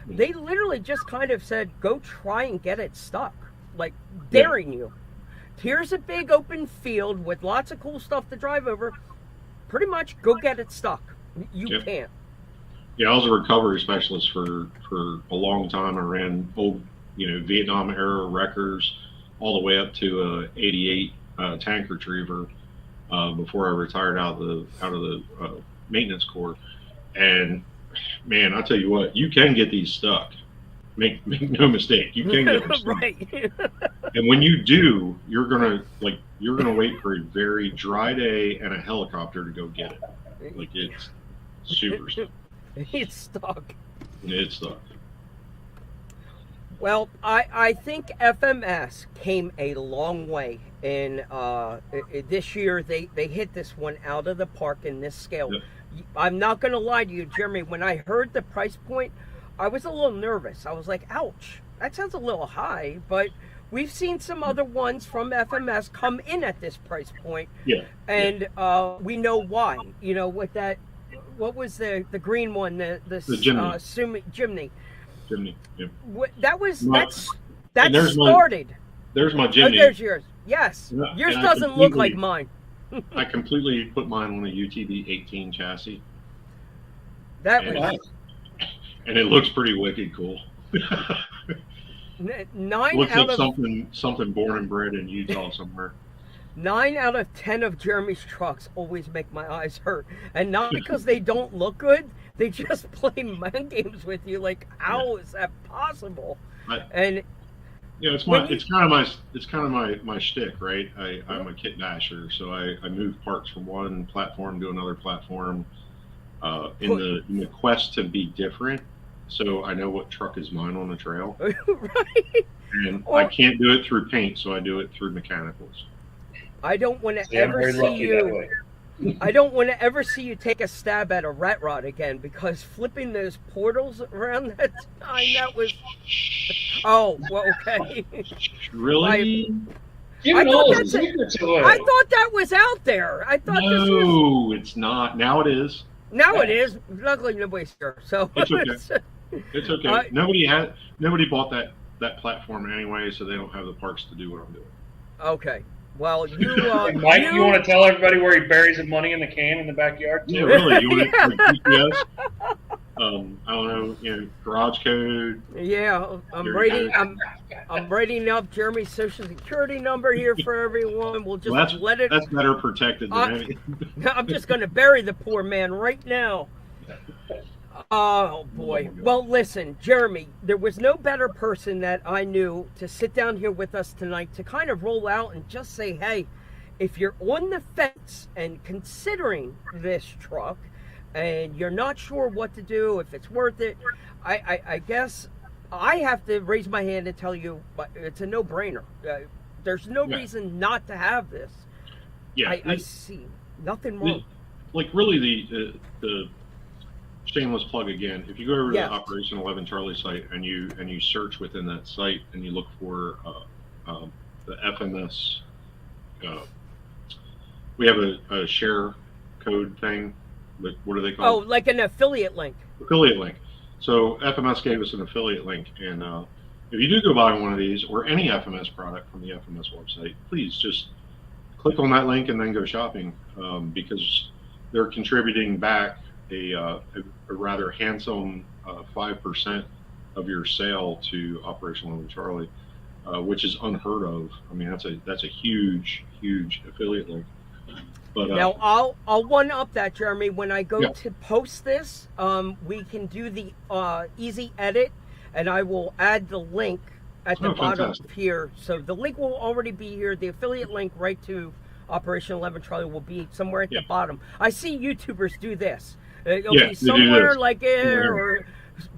they literally just kind of said, go try and get it stuck, like daring you. Here's a big open field with lots of cool stuff to drive over. Pretty much go get it stuck. You can't. Yeah, I was a recovery specialist for a long time. I ran old, Vietnam era wreckers all the way up to a '88 tank retriever before I retired out of the maintenance corps. And man, I tell you what, you can get these stuck. Make no mistake, you can get them stuck. Right. And when you do, you're gonna wait for a very dry day and a helicopter to go get it. Like it's super stuck. It's stuck. It's stuck. Well, I think FMS came a long way. And this year, they hit this one out of the park in this scale. Yep. I'm not going to lie to you, Jeremy. When I heard the price point, I was a little nervous. I was like, ouch, that sounds a little high. But we've seen some other ones from FMS come in at this price point. Yeah. And we know why. With that, what was the green one? The Jimny. Jimny. Yep. That started. There's my Jimny. Oh, there's yours. Yes. Yeah, yours doesn't look like mine. I completely put mine on a UTV 18 chassis. And it looks pretty wicked cool. Looks like something born and bred in Utah somewhere. 9 out of 10 of Jeremy's trucks always make my eyes hurt, and not because they don't look good. They just play mind games with you. Like, how is that possible? It's kind of my shtick, right? I'm a kit basher, so I move parts from one platform to another platform in the quest to be different. So I know what truck is mine on the trail. Right. And I can't do it through paint, so I do it through mechanicals. I don't want to ever see you. I don't want to ever see you take a stab at a rat rod again, because flipping those portals around that time, that was. Oh, well, okay. Really? I thought that was out there. I thought No, it's not. Now it is. Now it is. Luckily, nobody's here, so it's okay. It's okay. Nobody bought that platform anyway, so they don't have the parts to do what I'm doing. Okay. Well, you, Hey, Mike, you want to tell everybody where he buries his money in the can in the backyard? Too? Yeah, really. You want it like GPS? I don't know. Garage code. Yeah, I'm writing up Jeremy's social security number here for everyone. We'll just Well, let it. That's better protected than anything. I'm just going to bury the poor man right now. Oh boy. Well, listen, Jeremy, there was no better person that I knew to sit down here with us tonight to kind of roll out and just say, hey, if you're on the fence and considering this truck and you're not sure what to do, if it's worth it, I guess I have to raise my hand and tell you, but it's a no-brainer. There's no reason not to have this. Yeah, I see nothing wrong. Like really the shameless plug again. If you go over to the Operation 11 Charlie site and you search within that site and you look for the FMS, we have a share code thing. But what do they call it? Oh, like an affiliate link. Affiliate link. So FMS gave us an affiliate link, and if you do go buy one of these or any FMS product from the FMS website, please just click on that link and then go shopping, because they're contributing back a rather handsome 5% of your sale to Operation 11 Charlie, which is unheard of. I mean, that's a huge affiliate link. But, now I'll one up that, Jeremy. When I go to post this, we can do the easy edit, and I will add the link at the bottom here. So the link will already be here. The affiliate link right to Operation 11 Charlie will be somewhere at the bottom. I see YouTubers do this. It'll be somewhere like here,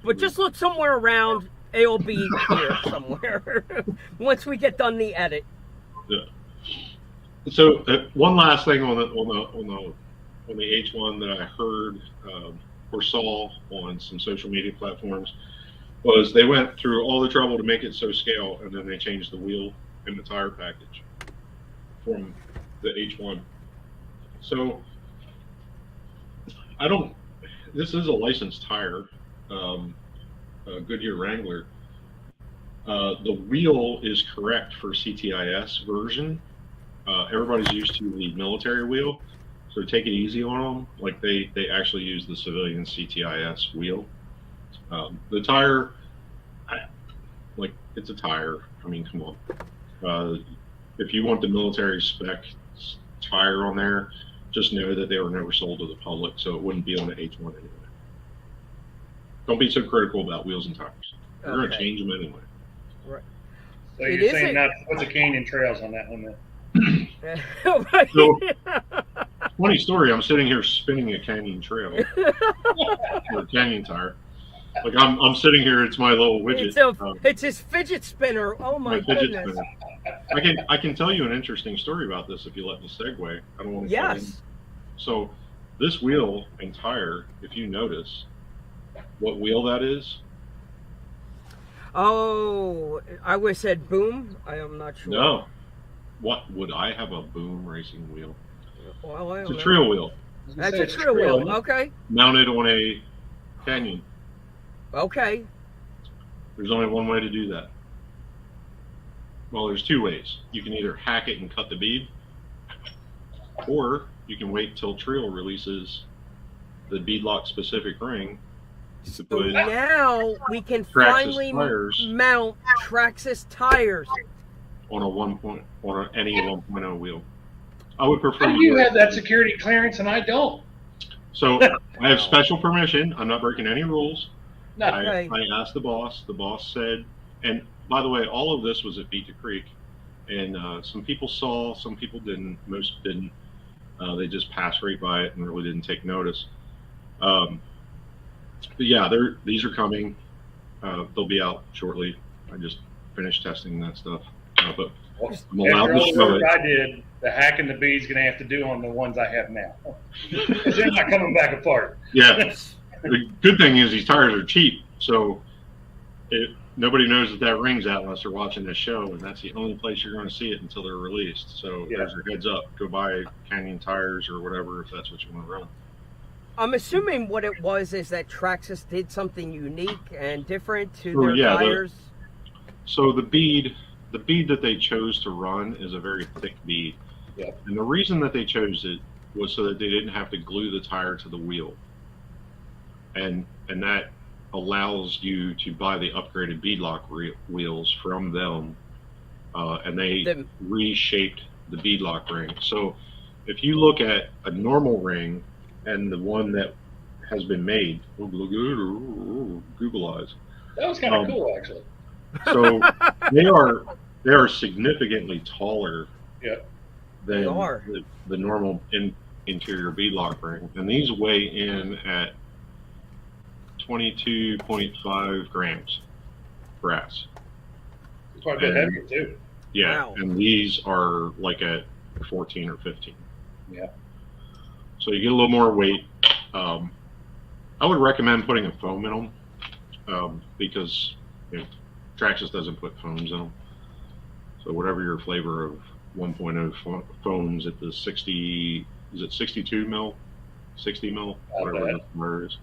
but just look somewhere around. It'll be here somewhere once we get done the edit. Yeah. So one last thing on the H1 that I heard or saw on some social media platforms was they went through all the trouble to make it so scale, and then they changed the wheel and the tire package from the H1. So this is a licensed tire, Goodyear Wrangler. The wheel is correct for CTIS version. Everybody's used to the military wheel, so take it easy on them. Like they actually use the civilian CTIS wheel. The tire, it's a tire. I mean, come on. If you want the military spec tire on there, just know that they were never sold to the public, so it wouldn't be on the H1 anyway. Don't be so critical about wheels and tires. We're going to change them anyway. Right. So you're saying not to put the Canyon Trails on that one then? So, funny story. I'm sitting here spinning a Canyon Trail or a Canyon tire. Like I'm sitting here. It's my little widget. It's his fidget spinner. Oh my goodness! I can tell you an interesting story about this if you let me segue. I don't want to. Yes. So this wheel and tire, if you notice, what wheel that is? Oh, I would have said boom. I am not sure. No. What would I have a boom racing wheel? Well, it's a trail wheel. That's a trail wheel. Okay. Mounted on a Canyon. Okay. There's only one way to do that. Well, there's two ways. You can either hack it and cut the bead, or you can wait till Trail releases the beadlock specific ring. So now we can finally mount Traxxas tires on any 1.0 wheel. I would prefer. You have that security clearance and I don't. So I have special permission. I'm not breaking any rules. No. I asked the boss. The boss said, and by the way, all of this was at Beat the Creek, and some people saw, some people didn't. Most didn't. They just passed right by it and really didn't take notice. But yeah, these are coming. They'll be out shortly. I just finished testing that stuff. But I'm allowed to show it. I did. The hacking the bead's going to have to do on the ones I have now. Because they're not coming back apart. Yeah. The good thing is these tires are cheap, so nobody knows that ring's out unless they're watching this show, and that's the only place you're going to see it until they're released. So there's your heads up. Go buy Canyon tires or whatever if that's what you want to run. I'm assuming what it was is that Traxxas did something unique and different to Oh, their yeah, tires. So the bead that they chose to run is a very thick bead. Yep. And the reason that they chose it was so that they didn't have to glue the tire to the wheel. And that allows you to buy the upgraded beadlock wheels from them. And they reshaped the beadlock ring. So if you look at a normal ring and the one that has been made, Google eyes. That was kind of cool, actually. So they are significantly taller than the normal interior beadlock ring, and these weigh in at 22.5 grams brass. Quite a bit heavier too. Yeah, Wow. and these are like at 14 or 15. Yeah. So you get a little more weight. I would recommend putting a foam in them because Traxxas doesn't put foams in them. So whatever your flavor of 1.0 foams at the 60, is it 62 mil, 60 mil, whatever the number is.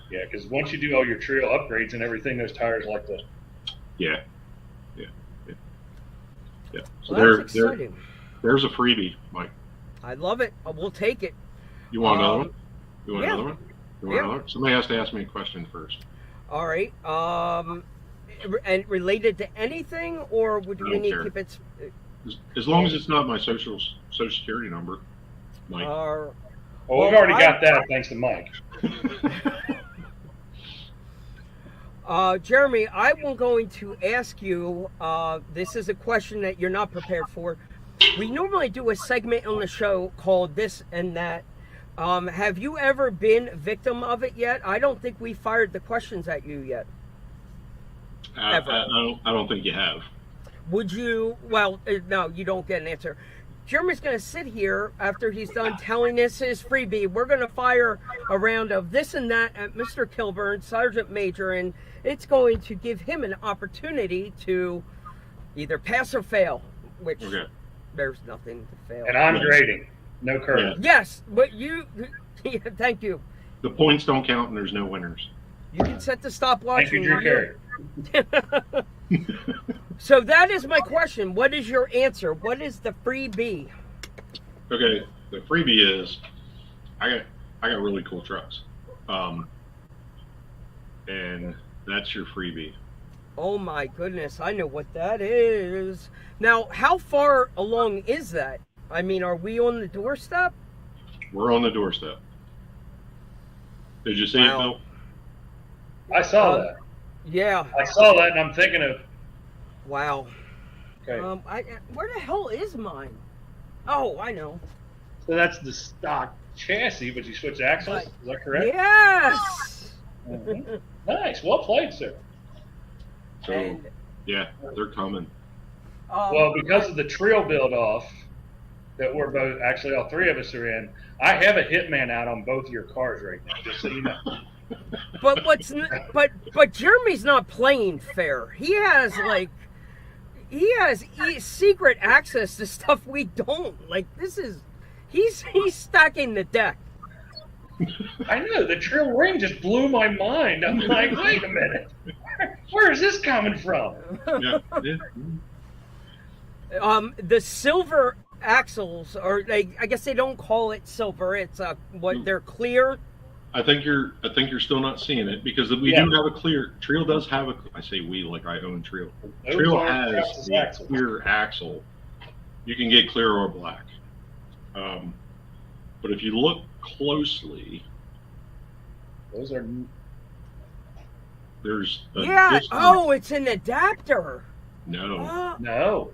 Yeah, because once you do all your trail upgrades and everything, those tires like to. Yeah. So Well, that's exciting. there's a freebie, Mike. I love it. We'll take it. You want another one? You want yeah. another one? You want another one? Somebody has to ask me a question first. All right. And related to anything, or would I we don't need care. to keep it? As long as it's not my social security number, Mike. Well, we've already got that thanks to Mike. Jeremy, I'm going to ask you, this is a question that you're not prepared for. We normally do a segment on the show called This and That. Have you ever been victim of it yet? I don't think we fired the questions at you yet. I don't think you have. Would you? Well, no, you don't get an answer. Jeremy's going to sit here after he's done telling us his freebie. We're going to fire a round of this and that at Mr. Kilburn, Sergeant Major, and it's going to give him an opportunity to either pass or fail, which there's nothing to fail. And I'm grading. No curve. Yeah. Yes, but you, thank you. The points don't count and there's no winners. You can set the stopwatch. Thank you, Drew Carey. So that is my question. What is your answer? What is the freebie? Okay, the freebie is I got really cool trucks, and that's your freebie. Oh my goodness, I know what that is. Now, how far along is that? I mean, are we on the doorstep? We're on the doorstep. Did you see it, Bill? I saw that. Yeah. I saw that, and I'm thinking of. Wow. Okay. Where the hell is mine? Oh, I know. So that's the stock chassis, but you switch axles. Is that correct? Yes. Mhm. Nice. Well played, sir. So And, yeah, they're coming. Well, because of the trail build off that we're both, actually all three of us are in, I have a hitman out on both of your cars right now, just so you know. but Jeremy's not playing fair. He has secret access to stuff we don't. Like he's stacking the deck. I know, the trail ring just blew my mind. I'm like, wait a minute. Where is this coming from? Yeah. The silver axles, or I guess they don't call it silver. It's they're clear. I think you're still not seeing it because we do have a clear. Trail does have a. I say we like I own Trail. Trail has a clear axle. You can get clear or black. But if you look closely, Those are. there's a Yeah. Oh, it's an adapter. no, No.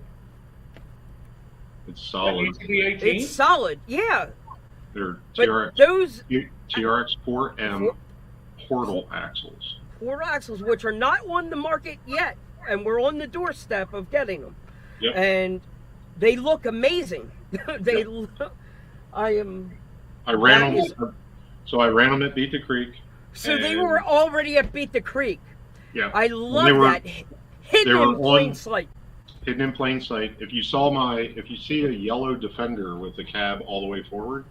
it's solid. It's solid. Yeah. They're But TRX those TRX 4M portal axles. quarter axles, which are not on the market yet, and we're on the doorstep of getting them. Yep. And they look amazing. They. Yep. I am. I ran them. So I ran them at Beat the Creek. So they were already at Beat the Creek. Yeah. I love that. Hidden in plain sight. Hidden in plain sight. If you see a yellow Defender with the cab all the way forward,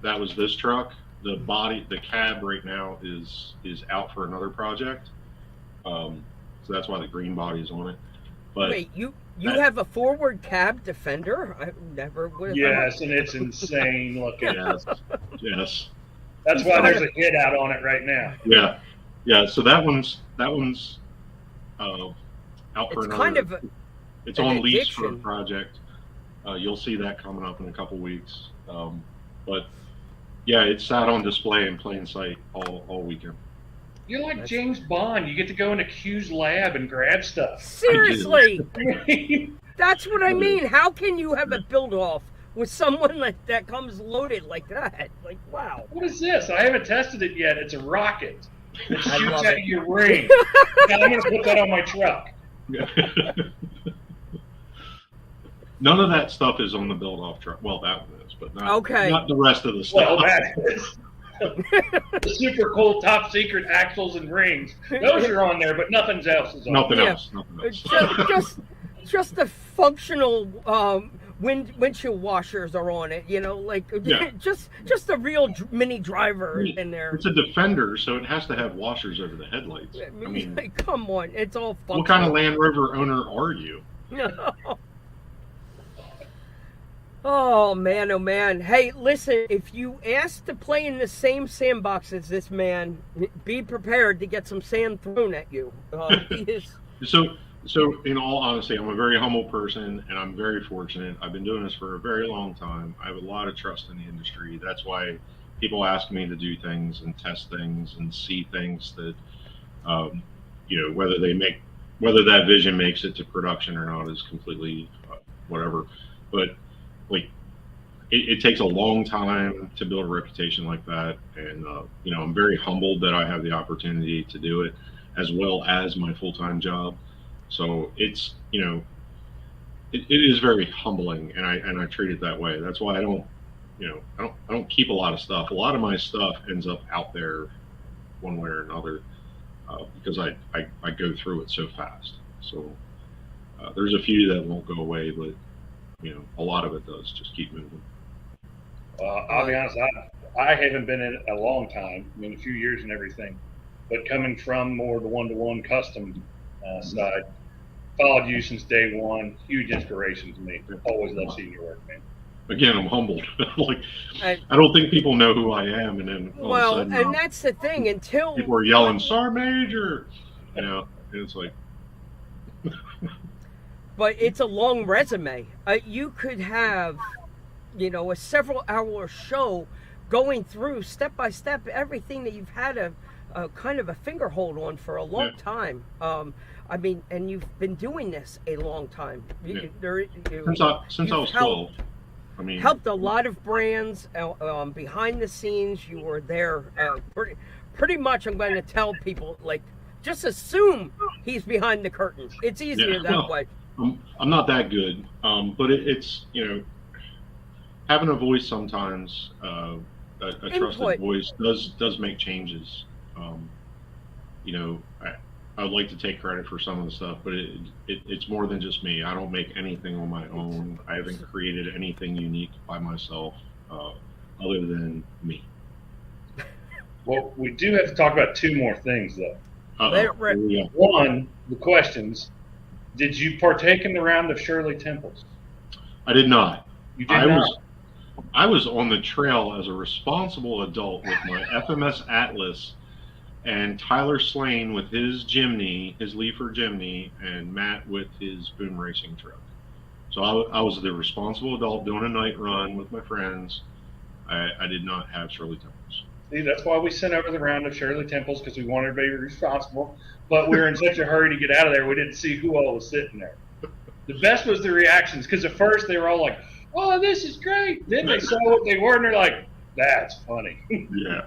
that was this truck. the cab right now is out for another project. So that's why the green body is on it. But Wait, you have a forward cab Defender? I never would have. Yes, and it's insane looking. yes. That's why there's a hit out on it right now. Yeah. So that one's out for It's another. kind of it's an on lease for a addiction. project. You'll see that coming up in a couple weeks. But yeah, it's sat on display in plain sight all weekend. You're like James Bond. You get to go into Q's lab and grab stuff. Seriously, that's what I mean. How can you have a build off with someone like that comes loaded like that? Like, wow. What is this? I haven't tested it yet. It's a rocket. It I shoots love out it. of your ring. Now I'm going to put that on my truck. None of that stuff is on the build-off truck. Well, that one is, but not the rest of the stuff. Well, that is. The super cool top secret axles and rings. Those are on there, but nothing else is on. Nothing Yeah. else. Nothing else. Just the functional windshield washers are on it. You know, like just a real mini driver in there. It's a Defender, so it has to have washers over the headlights. I mean, like, come on, it's all functional. What kind of Land Rover owner are you? No. Oh man. Hey, listen, if you ask to play in the same sandbox as this man, be prepared to get some sand thrown at you. He is. So in all honesty, I'm a very humble person, and I'm very fortunate. I've been doing this for a very long time. I have a lot of trust in the industry. That's why people ask me to do things and test things and see things that, whether that vision makes it to production or not is completely whatever. But like, it takes a long time to build a reputation like that, and I'm very humbled that I have the opportunity to do it, as well as my full-time job. So it's it is very humbling, and I treat it that way. That's why I don't keep a lot of stuff. A lot of my stuff ends up out there, one way or another, because I go through it so fast. So there's a few that won't go away, but a lot of it does just keep moving. I'll be honest, I haven't been in it a long time. I mean, a few years and everything. But coming from more the one-to-one custom side, followed you since day one. Huge inspiration to me. Always love seeing your work, man. Again, I'm humbled. I don't think people know who I am, and then all of a sudden, and that's the thing. Until people are yelling "Star Major," and it's like. But it's a long resume. You could have, a several-hour show going through step by step everything that you've had a kind of a finger hold on for a long time. I mean, and you've been doing this a long time. Since I was 12. I mean, helped a lot of brands behind the scenes. You were there pretty much. I'm going to tell people, like, just assume he's behind the curtain. It's easier that way. I'm not that good, but it's having a voice sometimes, a trusted voice does make changes. I would like to take credit for some of the stuff, but it's more than just me. I don't make anything on my own. I haven't created anything unique by myself, other than me. Well, we do have to talk about two more things, though. One, the questions. Did you partake in the round of Shirley Temples? I did not. You did not? I was on the trail as a responsible adult with my FMS Atlas, and Tyler Slane with his Jimny, his Leafer Jimny, and Matt with his boom racing truck. So I was the responsible adult doing a night run with my friends. I did not have Shirley Temples. See, that's why we sent over the round of Shirley Temples, because we wanted everybody to be responsible. But we were in such a hurry to get out of there, we didn't see who all was sitting there. The best was the reactions, because at first they were all like, "Oh, this is great." Then they saw what they were, and they're like, "That's funny." Yeah.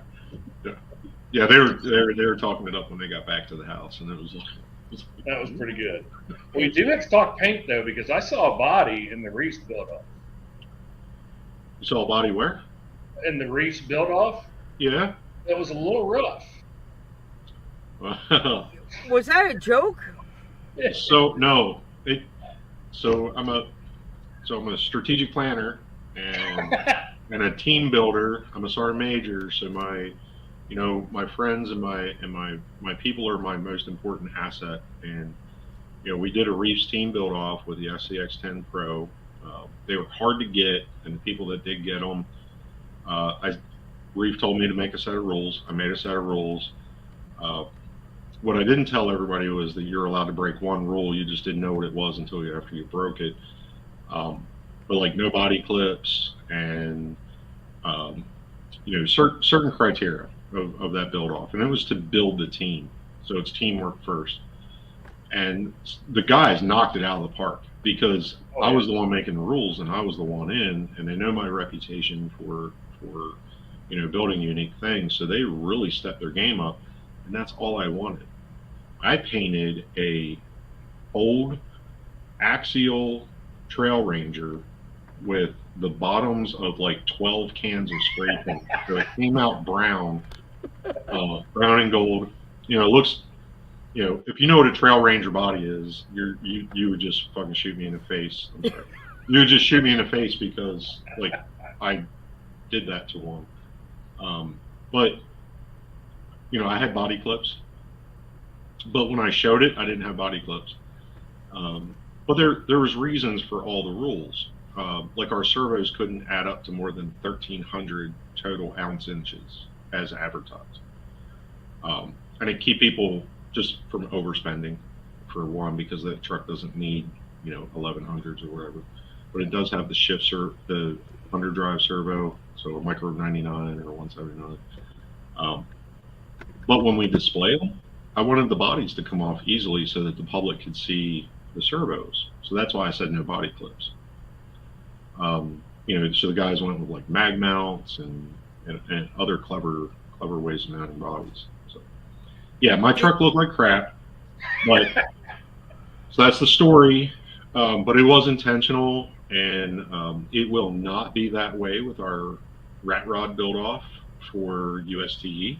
They were talking it up when they got back to the house, and it was like that was pretty good. We do have to talk paint though, because I saw a body in the Reese build-off. You saw a body where? In the Reese build-off. Yeah. It was a little rough. Was that a joke? So no, I'm a strategic planner, and and a team builder. I'm a sergeant major, so my, my friends and my people are my most important asset. And we did a Reefs team build off with the SCX10 Pro. They were hard to get, and the people that did get them, Reef told me to make a set of rules. I made a set of rules. What I didn't tell everybody was that you're allowed to break one rule. You just didn't know what it was until after you broke it. But like no body clips and certain criteria of that build off, and it was to build the team. So it's teamwork first. And the guys knocked it out of the park because I was the one making the rules and I was the one in, and they know my reputation for building unique things. So they really stepped their game up, and that's all I wanted. I painted a old Axial Trail Ranger with the bottoms of like 12 cans of spray paint. So it came out brown, brown and gold. It looks, if you know what a Trail Ranger body is, you would just fucking shoot me in the face. I'm sorry. You would just shoot me in the face because like I did that to one. But I had body clips, but when I showed it, I didn't have body clips. But there was reasons for all the rules. Like our servos couldn't add up to more than 1,300 total ounce inches as advertised. And it keep people just from overspending, for one, because that truck doesn't need 1100s or whatever, but it does have the the underdrive servo, so a micro 99 or 179. But when we display them, I wanted the bodies to come off easily so that the public could see the servos. So that's why I said no body clips. So the guys went with like mag mounts and other clever ways of mounting bodies. So yeah, my truck looked like crap, but so that's the story. But it was intentional, and it will not be that way with our rat rod build off for USTE.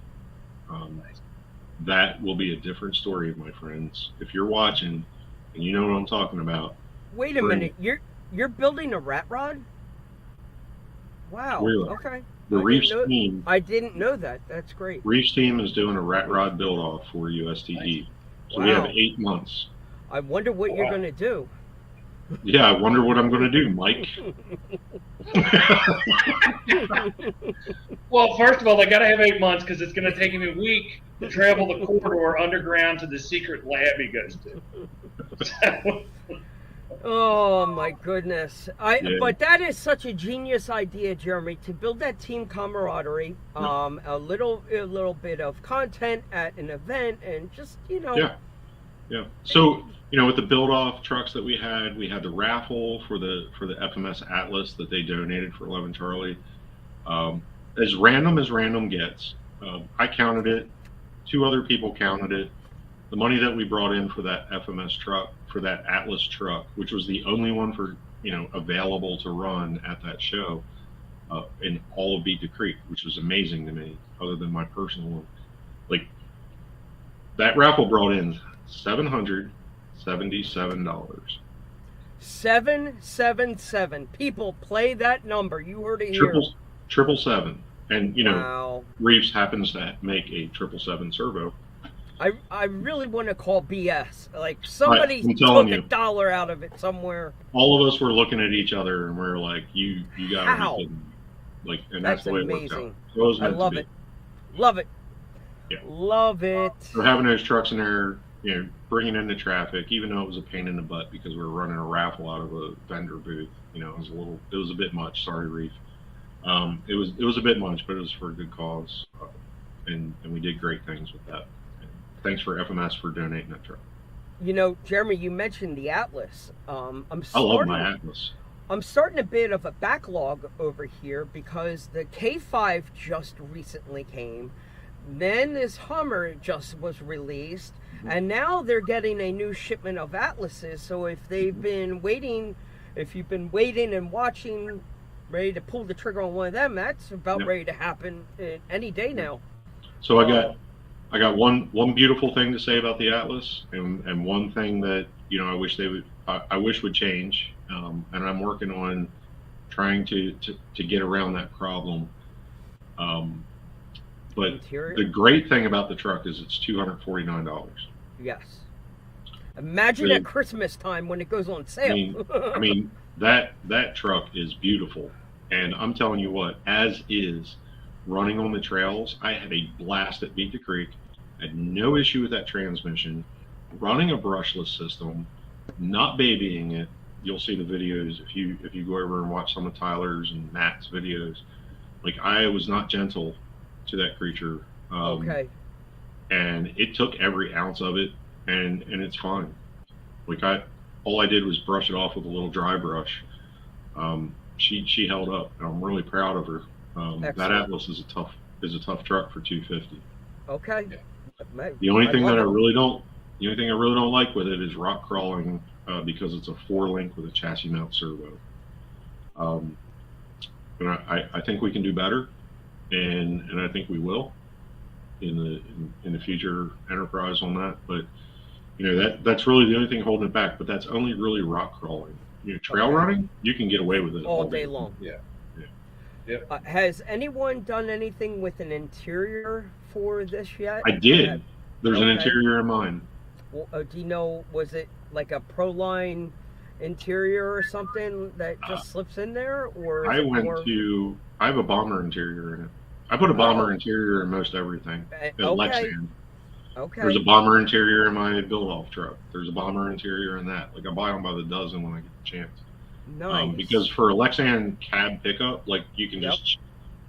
That will be a different story, my friends. If you're watching and you know what I'm talking about. Wait a minute, you're building a rat rod? Wow. Really? Okay. The Reefs team. I didn't know that. That's great. Reefs team is doing a rat rod build off for USTE. So we have 8 months. I wonder what you're going to do. Yeah, I wonder what I'm going to do, Mike. Well, first of all, they got to have 8 months because it's going to take him a week to travel the corridor underground to the secret lab he goes to. Oh my goodness! But that is such a genius idea, Jeremy, to build that team camaraderie. A little bit of content at an event, and just Yeah. So with the build off trucks that we had the raffle for the FMS Atlas that they donated for 11 Charlie. As random gets. I counted it. 2 other people counted it. The money that we brought in for that FMS truck, for that Atlas truck, which was the only one for available to run at that show, in all of Beat the Creek, which was amazing to me, other than my personal one. Like that raffle brought in $777. 777. People, play that number. You heard it here. 777. And wow. Reefs happens to make a 777 servo. I really want to call BS. Like somebody took $1 out of it somewhere. All of us were looking at each other and we're like, "You gotta be kidding!" Like, and that's the way amazing. It worked out. It was meant I love to be. it. Love it. Yeah. Love it. So having those trucks in there, bringing in the traffic, even though it was a pain in the butt because we were running a raffle out of a vendor booth. It was a bit much. Sorry, Reef. It was a bit much, but it was for a good cause, and we did great things with that. Thanks for FMS for donating that truck. Jeremy, you mentioned the Atlas. I love my Atlas. I'm starting a bit of a backlog over here because the K5 just recently came. Then this Hummer just was released, and now they're getting a new shipment of Atlases. So if you've been waiting and watching, ready to pull the trigger on one of them, that's about ready to happen any day now. So I got one beautiful thing to say about the Atlas, and one thing that I wish would change, and I'm working on trying to get around that problem. But Interior? the great thing about the truck is it's $249. Yes. Imagine So- at Christmas time when it goes on I sale. mean, I mean that truck is beautiful, and I'm telling you what, as is, running on the trails, I had a blast at Beat the Creek. I had no issue with that transmission. Running a brushless system, not babying it. You'll see the videos if you go over and watch some of Tyler's and Matt's videos. Like, I was not gentle to that creature. Okay. And it took every ounce of it, and it's fine. Like, all I did was brush it off with a little dry brush. She held up, and I'm really proud of her. That Excellent. Atlas is a tough truck for 250. Okay. The only thing that I love it. really don't like with it is rock crawling, because it's a 4-link with a chassis mount servo. And I think we can do better, and I think we will in the future enterprise on that. But that's really the only thing holding it back. But that's only really rock crawling. Trail Okay. running, you can get away with it all day long. Yeah. Has anyone done anything with an interior for this yet? I did. There's an Okay. interior in mine. Well, do you know, was it like a Proline interior or something that just slips in there? Or is I it went more- to. I have a bomber interior in it. I put a bomber Oh. interior in most everything. At Okay. Lexan. Okay. There's a bomber interior in my build-off truck. There's a bomber interior in that. Like, I buy them by the dozen when I get the chance. Nice. Because for a Lexan cab pickup, like, you can Yep. just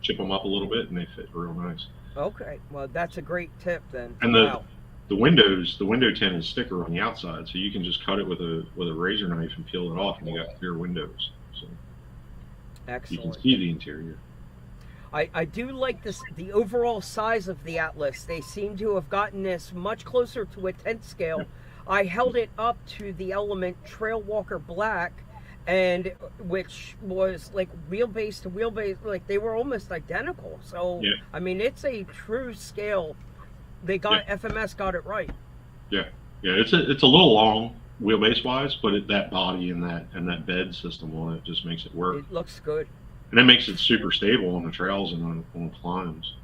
chip them up a little bit and they fit real nice. Okay. Well, that's a great tip then. And Wow. the window tint is sticker on the outside, so you can just cut it with a razor knife and peel it off, and you got clear windows. So you can Excellent. see the interior. I do like the overall size of the Atlas. They seem to have gotten this much closer to a 10th scale. I held it up to the Element Trailwalker Black, and which was like wheelbase to wheelbase, like they were almost identical. So Yeah. I mean, it's a true scale. They got FMS got it right. Yeah, it's a little long wheelbase wise, but that body and that bed system on it just makes it work, It looks good. and it makes it super stable on the trails and on climbs.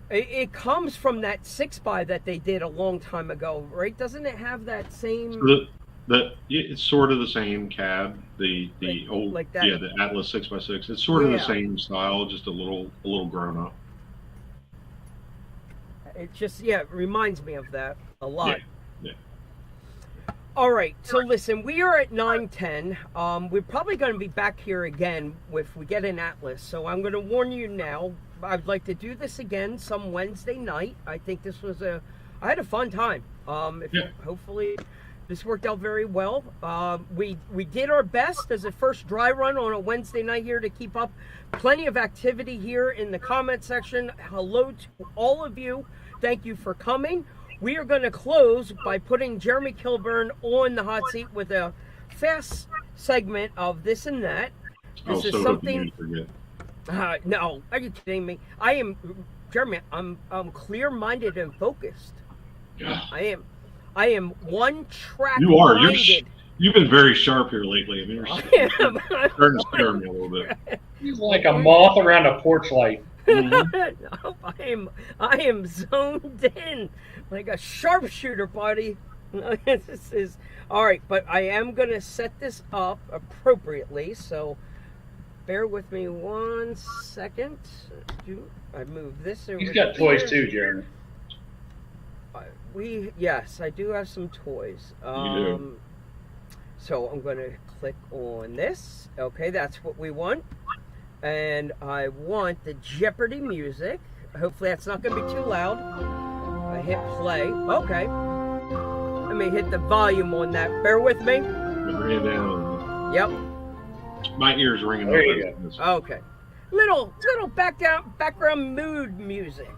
It comes from that 6x that they did a long time ago, right? Doesn't it have that same? It's sort of the same cab, the old like that. the Atlas 6x6. It's sort of the Yeah. same style, just a little grown up. It just it reminds me of that a lot. Yeah. All right, so listen, we are at 9:10. We're probably going to be back here again if we get an Atlas. So I'm going to warn you now. I'd like to do this again some Wednesday night. I think this was I had a fun time. Hopefully, this worked out very well. We did our best as a first dry run on a Wednesday night here to keep up. Plenty of activity here in the comment section. Hello to all of you. Thank you for coming. We are going to close by putting Jeremy Kilburn on the hot seat with a fast segment of this and that. This is so something. you forget. No, are you kidding me? I am, Jeremy. I'm clear-minded and focused. Yeah. I am one track. You are. Minded. You've been very sharp here lately. I mean, you're I starting to scare me a little bit. He's like a moth around a porch light. No, I am zoned in like a sharpshooter, buddy. This is all right, but I am gonna set this up appropriately. So bear with me 1 second. I move this over. He's got toys here. too, Jeremy. Yes, I do have some toys. You do. So I'm going to click on this. Okay, that's what we want. And I want the Jeopardy music. Hopefully that's not going to be too loud. I hit play. Okay. Let me hit the volume on that. Bear with me. Bring it down. Yep. My ears ringing. There you Okay. Little background mood music.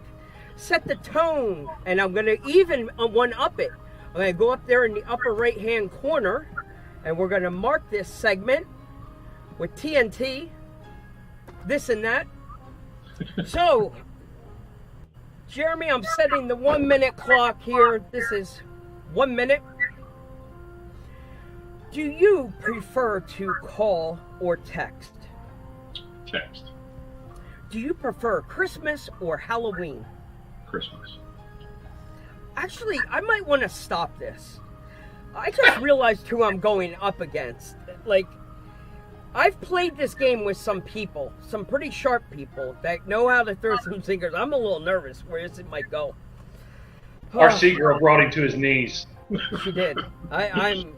Set the tone, and I'm gonna even one up it. I'm gonna go up there in the upper right hand corner, and we're gonna mark this segment with TNT, this and that. So, Jeremy, I'm setting the 1 minute clock here. This is 1 minute. Do you prefer to call or text? Text. Do you prefer Christmas or Halloween? Christmas. Actually, I might want to stop this. I just realized who I'm going up against. Like, I've played this game with some people, some pretty sharp people that know how to throw some zingers. I'm a little nervous where this might go. Our sea girl brought him to his knees. She did. I'm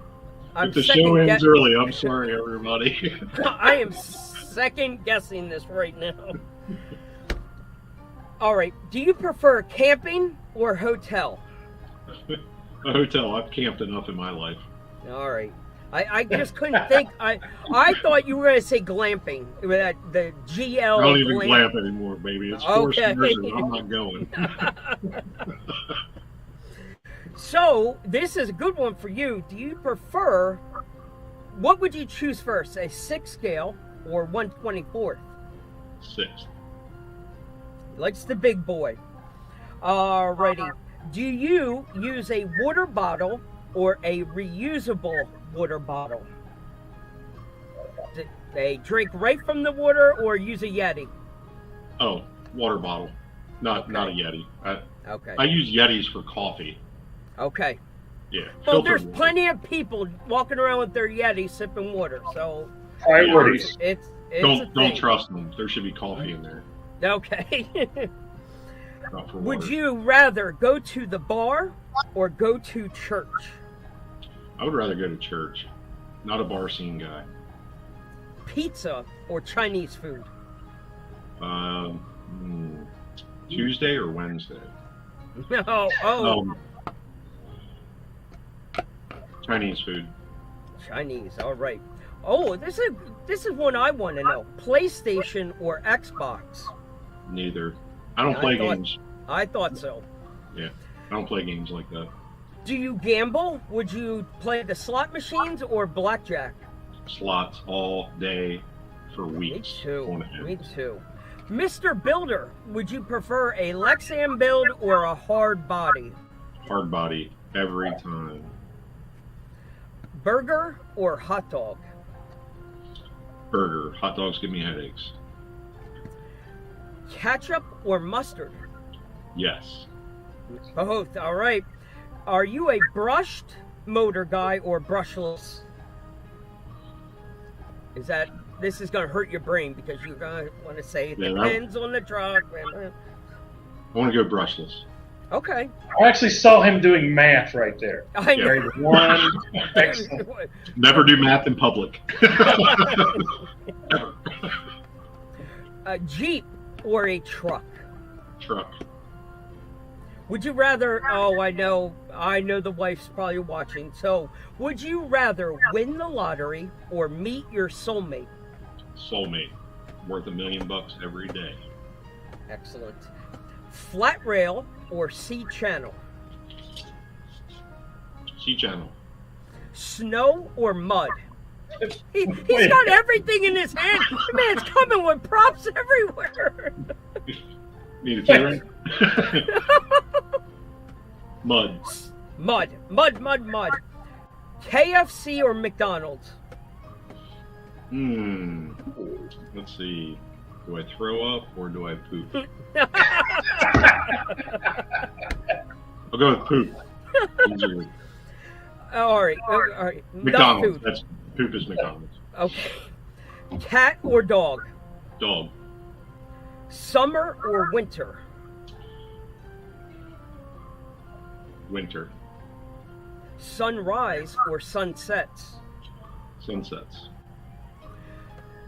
If the show second ends early, I'm sorry, everybody. I am second guessing this right now. All right. Do you prefer camping or hotel? A hotel. I've camped enough in my life. All right. I just couldn't think. I thought you were going to say glamping. The GL. I don't even glamp anymore, baby. It's forced Okay. immersion. I'm not going. So, this is a good one for you. Do you prefer, what would you choose first, a 6 scale or 1/24? 6. Likes the big boy. Alrighty. Do you use a water bottle or a reusable water bottle? They drink right from the water or use a Yeti? Oh, water bottle. Not a Yeti. Okay. I use Yetis for coffee. Okay. Yeah. Well, filtered there's water. plenty of people walking around with their Yeti sipping water, so Priorities. it's a Don't thing. trust them. There should be coffee in there. Okay. Not for Would water. you rather go to the bar or go to church? I would rather go to church. Not a bar scene guy. Pizza or Chinese food? Tuesday or Wednesday? No. Oh, Chinese food. Chinese. All right. Oh, this is one I want to know. PlayStation or Xbox? Neither. I don't Yeah, play I thought- games. I thought so. Yeah. I don't play games like that. Do you gamble? Would you play the slot machines or blackjack? Slots all day for Me weeks. too. on end. Me too. Mr. Builder, would you prefer a Lexan build or a hard body? Hard body every time. Burger or hot dog? Burger. Hot dogs give me headaches. Ketchup or mustard? Yes. Both. All right. Are you a brushed motor guy or brushless? This is going to hurt your brain because you're going to want to say it Yeah, depends on the truck. I want to go brushless. Okay. I actually saw him doing math right there. I know. Grade 1. Excellent. Never do math in public. A Jeep or a truck? Truck. Would you rather, oh, I know the wife's probably watching. So, would you rather win the lottery or meet your soulmate? Soulmate. Worth $1 million every day. Excellent. Flat rail or C-channel? C-channel. Snow or mud? He's got everything in his hand. The man's coming with props everywhere. Need a T-ray? Mud. Mud. KFC or McDonald's? Let's see. Do I throw up or do I poop? I'll go with poop. Easier. All right. Enough McDonald's. food. That's poop is McDonald's. Okay. Cat or dog? Dog. Summer or winter? Winter. Sunrise or sunsets? Sunsets.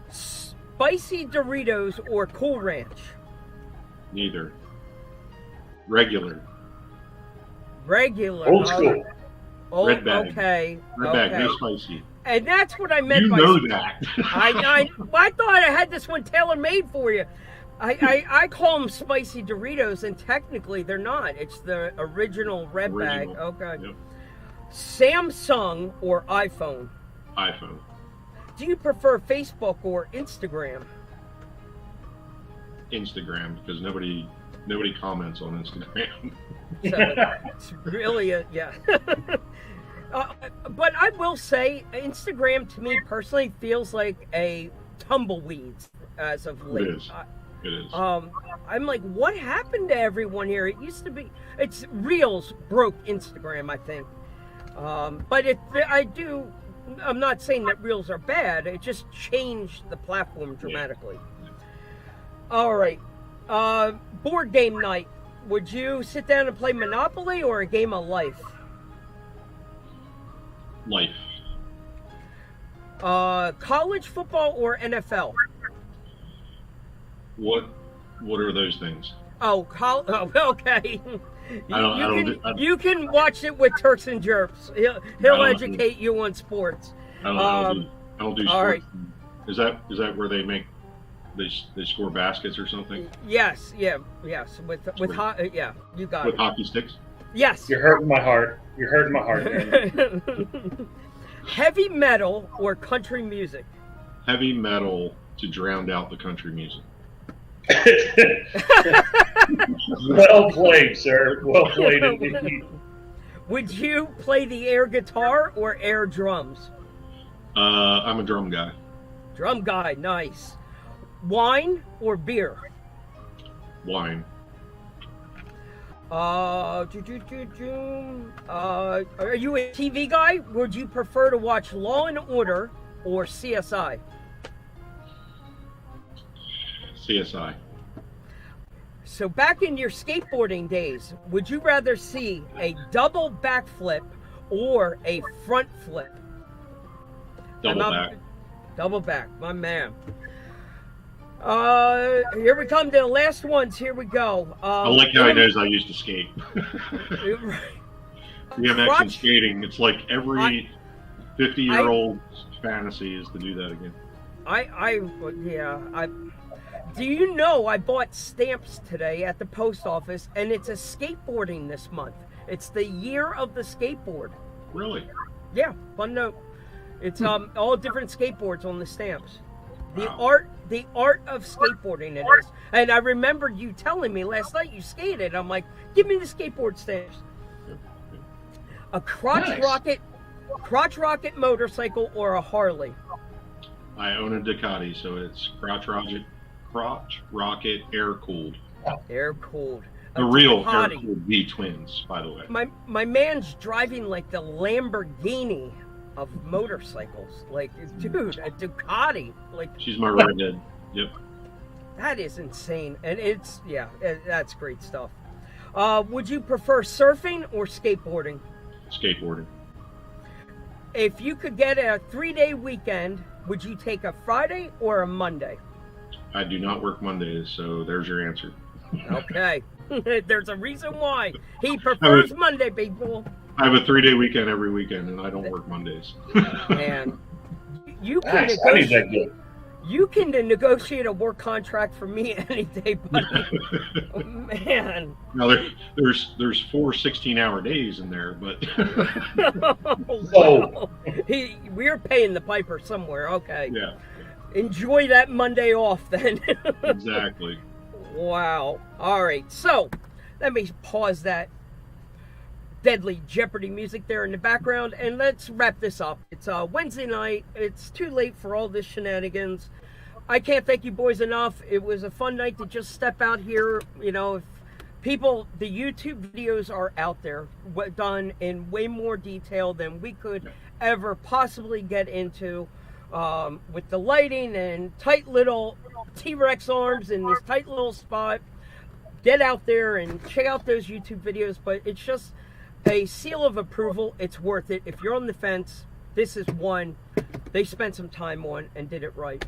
Spicy Doritos or Cool Ranch? Neither. Regular. Regular. Old school. Oh, Red bag. okay. Red bag, no spicy. And that's what I meant You by know that. I thought I had this one tailor made for you. I call them spicy Doritos, and technically they're not. It's the original red bag. Okay. Yep. Samsung or iPhone? iPhone. Do you prefer Facebook or Instagram? Instagram, because nobody comments on Instagram. So it's really yeah. But I will say, Instagram to me personally feels like a tumbleweed as of late. It is. It is. I'm like, what happened to everyone here? It used to be, it's Reels broke Instagram, I think. But I'm not saying that Reels are bad. It just changed the platform dramatically. Yeah. All right. Board game night. Would you sit down and play Monopoly or a game of life? Life. College football or NFL? What are those things? Oh, okay. You can watch it with Turks and Jerks. He'll educate you on sports. I don't do sports. All right. Is that where they score baskets or something? Yes. With yeah, you got it. With hockey sticks? Yes. You're hurting my heart. You're hurting my heart. Heavy metal or country music? Heavy metal to drown out the country music. Well played, sir. Well played indeed. Would you play the air guitar or air drums? I'm a drum guy. Drum guy, nice. Wine or beer? Wine. Are you a TV guy? Would you prefer to watch Law and Order or CSI? CSI. So back in your skateboarding days, would you rather see a double backflip or a front flip? Double back, my man. Here we come to the last ones. Here we go. I like how he knows I used to skate. BMX and skating. It's like every 50-year-old's fantasy is to do that again. Do you know I bought stamps today at the post office, and it's a skateboarding this month. It's the year of the skateboard. Really? Yeah, fun note. It's all different skateboards on the stamps. The art of skateboarding it is. And I remembered you telling me last night you skated. I'm like, give me the skateboard stamps. A crotch rocket motorcycle or a Harley? I own a Ducati, so it's crotch rocket air cooled. Air cooled. The real air cooled V twins, by the way. My man's driving like the Lamborghini of motorcycles. Like, dude, a Ducati. Like, she's my redhead. Yep. That is insane, and that's great stuff. Would you prefer surfing or skateboarding? Skateboarding. If you could get a 3-day weekend, would you take a Friday or a Monday? I do not work Mondays, so there's your answer. Okay. There's a reason why. He prefers Monday, people. I have a 3-day weekend every weekend, and I don't work Mondays. Man, you can negotiate a work contract for me any day, buddy. Man. Now there's 4 16-hour days in there, but we're paying the piper somewhere. Okay. Yeah. Enjoy that Monday off then. Exactly. Wow. All right. So let me pause that deadly Jeopardy music there in the background, and let's wrap this up. It's Wednesday night. It's too late for all this shenanigans. I can't thank you boys enough. It was a fun night to just step out here. You know, if people, the YouTube videos are out there, done in way more detail than we could ever possibly get into, with the lighting and tight little T-Rex arms in this tight little spot. Get out there and check out those YouTube videos, but it's just a seal of approval. It's worth it. If you're on the fence, this is one they spent some time on and did it right.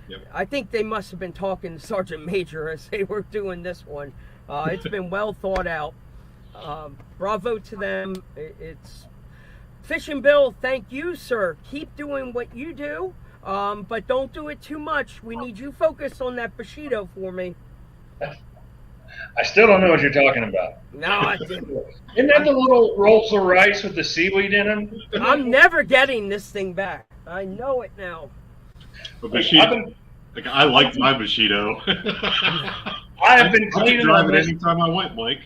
Yep. I think they must have been talking to Sergeant Major as they were doing this one. It's been well thought out. Bravo to them. It's Fishing Bill, thank you, sir. Keep doing what you do, but don't do it too much. We need you focused on that Bushido for me. I still don't know what you're talking about. No, I didn't. Isn't that the little rolls of rice with the seaweed in them? I'm never getting this thing back. I know it now. But Bushido, I like my Bushido. I have been cleaning on this. Anytime I went, Mike.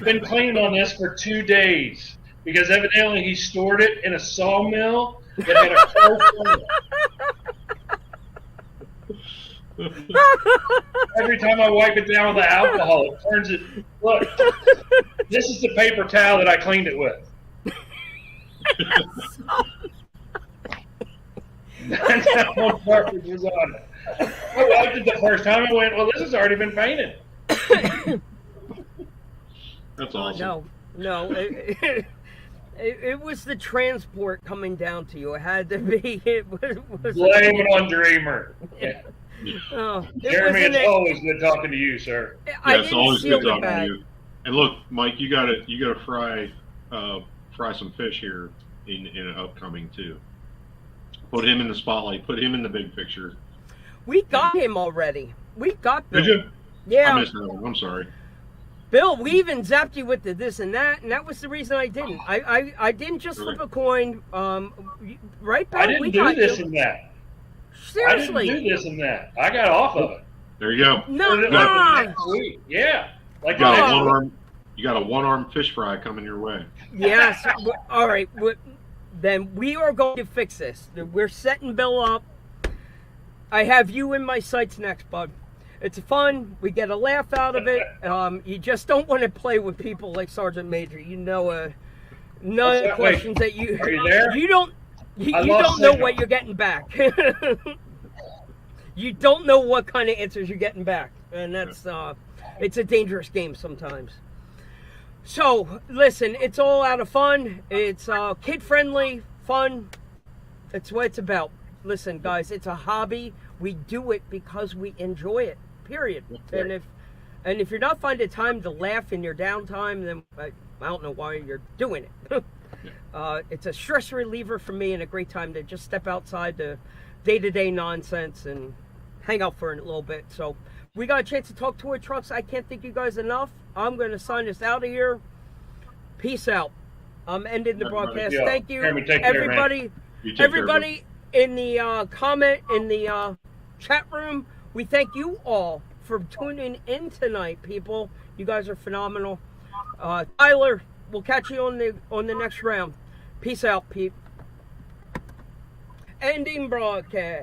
Been cleaning on this for 2 days. because evidently he stored it in a sawmill that had a cold Every time I wipe it down with the alcohol, it turns it. Look, this is the paper towel that I cleaned it with. And that one cartridge was on it. I wiped it the first time. I went, well, this has already been painted. That's awesome. No. It was the transport coming down to you. It had to be. It was Blame it on Dreamer. Yeah. Oh, Jeremy, it's always good talking to you, sir. Yeah, it's always good talking to you. And look, Mike, you gotta fry some fish here in an upcoming too. Put him in the spotlight. Put him in the big picture. We got him already. We got Bill. Did you? Yeah. I missed that one. I'm sorry. Bill, we even zapped you with the this and that was the reason I didn't. I didn't just flip a coin. Right, Bill? I didn't do this and that. Seriously. I didn't do this and that. I got off of it. There you go. No. Yeah. Like you got a one-armed fish fry coming your way. Yes. All right. Then we are going to fix this. We're setting Bill up. I have you in my sights next, bud. It's fun. We get a laugh out of it. You just don't want to play with people like Sergeant Major. You know, none of the questions that you. Are you there? You don't know what you're getting back. You don't know what kind of answers you're getting back, and that's it's a dangerous game sometimes. So listen, it's all out of fun. It's kid friendly, fun. That's what it's about. Listen, guys, it's a hobby. We do it because we enjoy it. Period. And if you're not finding time to laugh in your downtime, then I don't know why you're doing it. It's a stress reliever for me and a great time to just step outside the day-to-day nonsense and hang out for a little bit. So we got a chance to talk toy trucks. I can't thank you guys enough. I'm going to sign this out of here. Peace out. I'm ending the broadcast. Yeah. Thank you, everybody. Everybody in the comment in the chat room. We thank you all for tuning in tonight, people. You guys are phenomenal. Tyler, we'll catch you on the next round. Peace out, Pete. Ending broadcast.